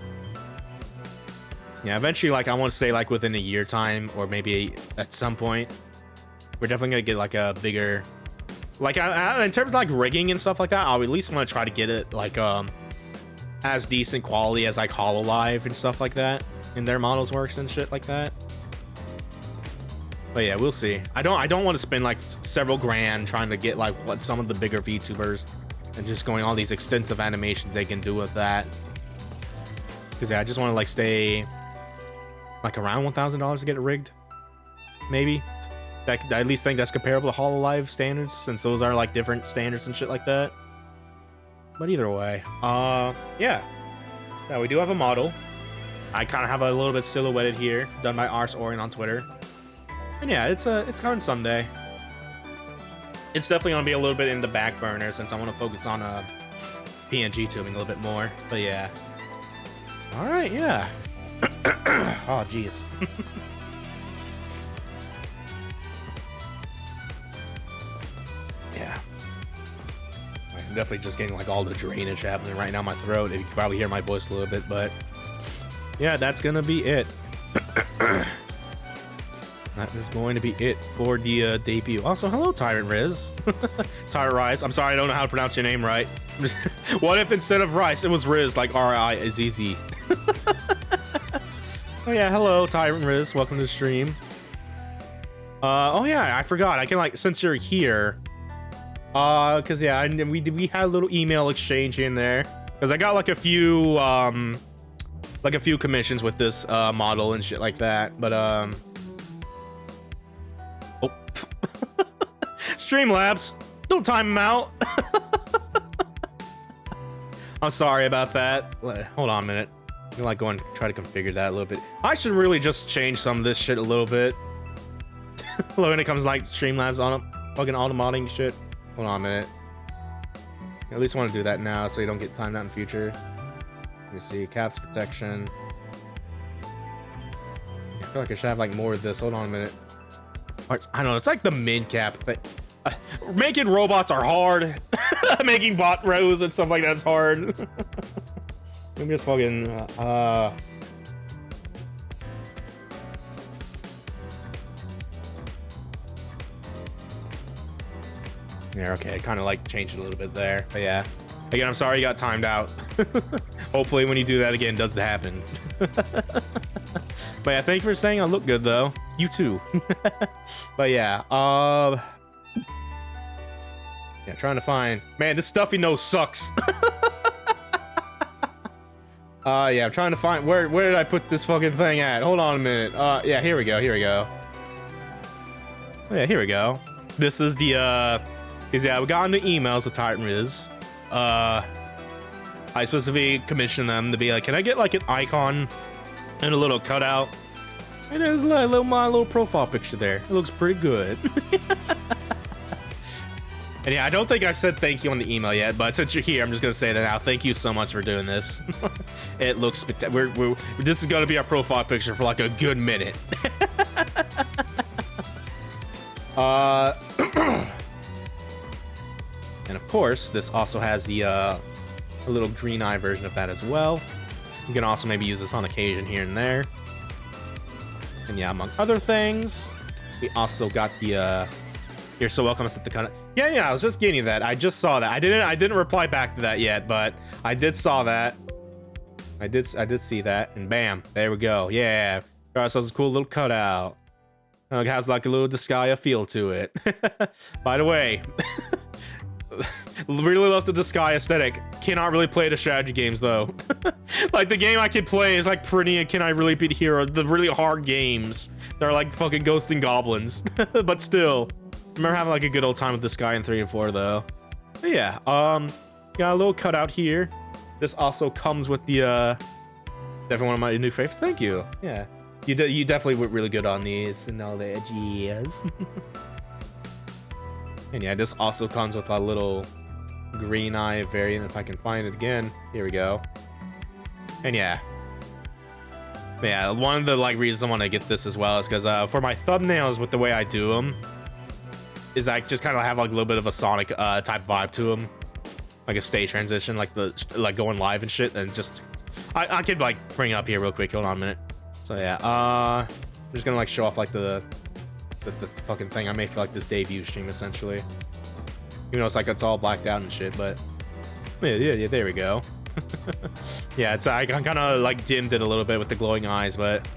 yeah, eventually, like, I want to say like within a year time, or maybe at some point, we're definitely gonna get like a bigger, like, in terms of like rigging and stuff like that, I'll at least want to try to get it like as decent quality as like HoloLive and stuff like that in their models works and shit like that. But yeah, we'll see. I don't want to spend like several grand trying to get like what some of the bigger VTubers and just going all these extensive animations they can do with that. Because yeah, I just want to like stay like around $1,000 to get it rigged. Maybe. I at least think that's comparable to HoloLive standards, since those are like different standards and shit like that. But either way, yeah. So we do have a model. I kind of have a little bit silhouetted here, done by Ars Orient on Twitter. And yeah, it's coming someday. It's definitely gonna be a little bit in the back burner since I want to focus on PNG tubing a little bit more. But yeah. All right, yeah. Oh, jeez. Yeah. I'm definitely just getting like all the drainage happening right now in my throat. You can probably hear my voice a little bit, but yeah, that's gonna be it. That is going to be it for the debut. Also, hello, Tyrant Riz. Tyrant Rice. I'm sorry, I don't know how to pronounce your name right. What if instead of Rice, it was Riz, like R-I-Z-Z? Oh yeah, hello, Tyrant Riz. Welcome to the stream. Oh yeah, I forgot. I can like, since you're here, cause yeah, we had a little email exchange in there, cause I got like a few commissions with this model and shit like that. But oh, Streamlabs, don't time him out. I'm sorry about that. Hold on a minute. I'm gonna like go and try to configure that a little bit. I should really just change some of this shit a little bit. When it comes to like Streamlabs on fucking auto-modding shit. Hold on a minute. I at least want to do that now so you don't get timed out in the future. Let me see. Caps protection. I feel like I should have like more of this. Hold on a minute. I don't know. It's like the min cap thing. Making robots are hard. Making bot rows and stuff like that's hard. Let me just fucking yeah, okay, I kind of like changed it a little bit there, but yeah. Again, I'm sorry you got timed out. Hopefully when you do that again, it doesn't happen. But yeah, thank you for saying I look good though. You too. But yeah, yeah, trying to find, man, this stuffy nose sucks. Yeah, I'm trying to find, where did I put this fucking thing at? Hold on a minute. Yeah, here we go. Oh, yeah, here we go. This is the, cause yeah, we got into emails with Tyrant Riz. I specifically commissioned them to be like, can I get like an icon and a little cutout? And there's my little profile picture there. It looks pretty good. And yeah, I don't think I said thank you on the email yet, but since you're here, I'm just gonna say that now. Thank you so much for doing this. It looks spectacular. This is gonna be our profile picture for like a good minute. And of course, this also has the a little green eye version of that as well. You can also maybe use this on occasion here and there. And yeah, among other things, we also got the you're so welcome to set the kind of yeah, I was just getting that. I just saw that. I didn't reply back to that yet, but I did saw that. I did see that, and bam, there we go. Yeah, got ourselves a cool little cutout. It has like a little Disgaea feel to it. By the way, really loves the Disgaea aesthetic. Cannot really play the strategy games though. Like the game I can play is like pretty and can I really beat hero? The really hard games. They're like fucking Ghosts and Goblins. But still, I remember having like a good old time with Disgaea in 3 and 4 though. But yeah, got a little cutout here. This also comes with the definitely one of my new favorites. Thank you. Yeah. You definitely went really good on these and all the edges. And yeah, this also comes with a little green eye variant if I can find it again. Here we go. And yeah. Yeah, one of the like reasons I want to get this as well is because for my thumbnails with the way I do them is I just kind of have like a little bit of a Sonic type vibe to them. Like a stage transition, like going live and shit, and just I could like bring it up here real quick. Hold on a minute. So yeah, I'm just gonna like show off like the fucking thing I made for like this debut stream essentially. Even though it's like it's all blacked out and shit, but yeah, there we go. Yeah, it's I kind of like dimmed it a little bit with the glowing eyes, but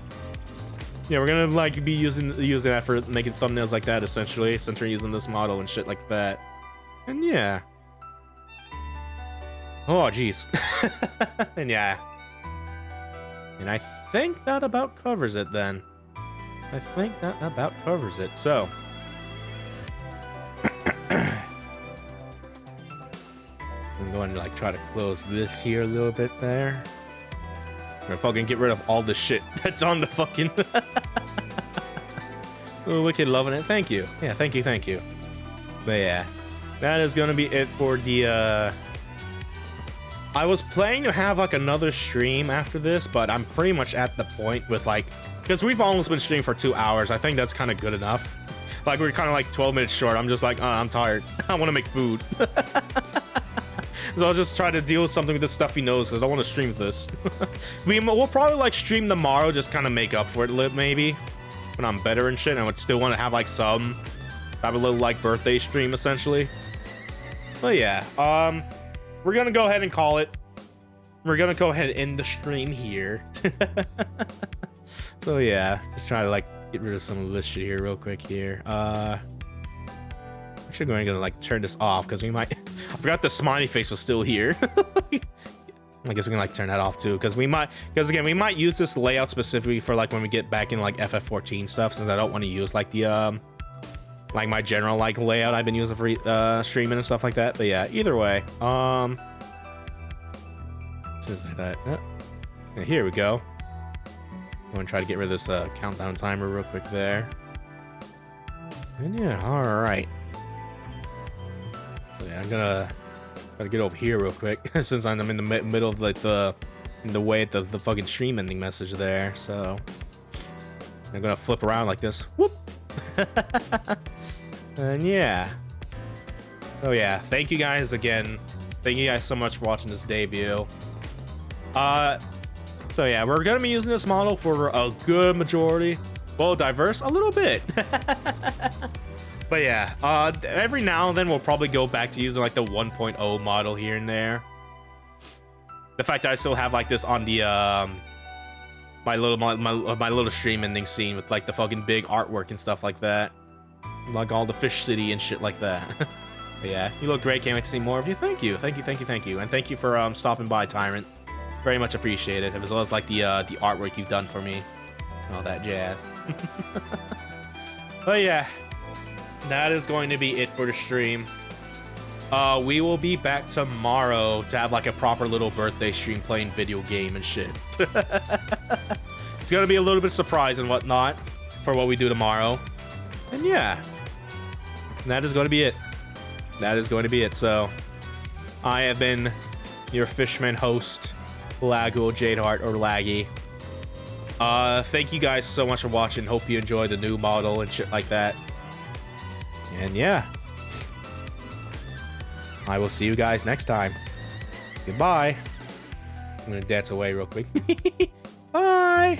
yeah, we're gonna like be using that for making thumbnails like that essentially, since we're using this model and shit like that. And yeah. Oh jeez. And yeah. And I think that about covers it then. I think that about covers it. So. I'm going to like try to close this here a little bit there. I'm gonna fucking get rid of all the shit that's on the fucking. Oh, wicked loving it. Thank you. Yeah, thank you. But yeah, that is gonna be it for the I was planning to have like another stream after this, but I'm pretty much at the point with like, because we've almost been streaming for 2 hours. I think that's kind of good enough. Like we're kind of like 12 minutes short. I'm just like, I'm tired. I want to make food. So I'll just try to deal with something with this stuffy nose because I don't want to stream this. We'll probably like stream tomorrow, just kind of make up for it maybe when I'm better and shit. And I would still want to have like have a little like birthday stream essentially. But yeah, we're gonna go ahead and call it. We're gonna go ahead and end the stream here. So yeah, just try to like get rid of some of this shit here real quick here. Actually going to like turn this off because we might. I forgot the smiley face was still here. I guess we can like turn that off too because again we might use this layout specifically for like when we get back in like FF14 stuff, since I don't want to use like the like my general like layout I've been using for streaming and stuff like that. But yeah, either way, as soon as that, yeah, here we go. I'm gonna try to get rid of this countdown timer real quick there. And yeah, all right. So yeah, I'm gonna get over here real quick since I'm in the middle of like in the way the fucking stream ending message there. So I'm gonna flip around like this. Whoop. And yeah. So yeah, thank you guys again. Thank you guys so much for watching this debut. So yeah, we're gonna be using this model for a good majority. Well, diverse a little bit. But yeah, every now and then we'll probably go back to using like the 1.0 model here and there. The fact that I still have like this on the my little stream ending scene with like the fucking big artwork and stuff like that, like all the Fish City and shit like that. But yeah, you look great. Can't wait to see more of you. Thank you, and thank you for stopping by, Tyrant. Very much appreciated, as well as like the artwork you've done for me and all that jazz. But yeah, that is going to be it for the stream. We will be back tomorrow to have like a proper little birthday stream playing video game and shit. It's gonna be a little bit of surprise and whatnot for what we do tomorrow. And yeah, that is going to be it. That is going to be it. So I have been your fisherman host, Laguo Jadeheart, or Laggy. Thank you guys so much for watching. Hope you enjoy the new model and shit like that. And yeah, I will see you guys next time. Goodbye. I'm gonna dance away real quick. Bye.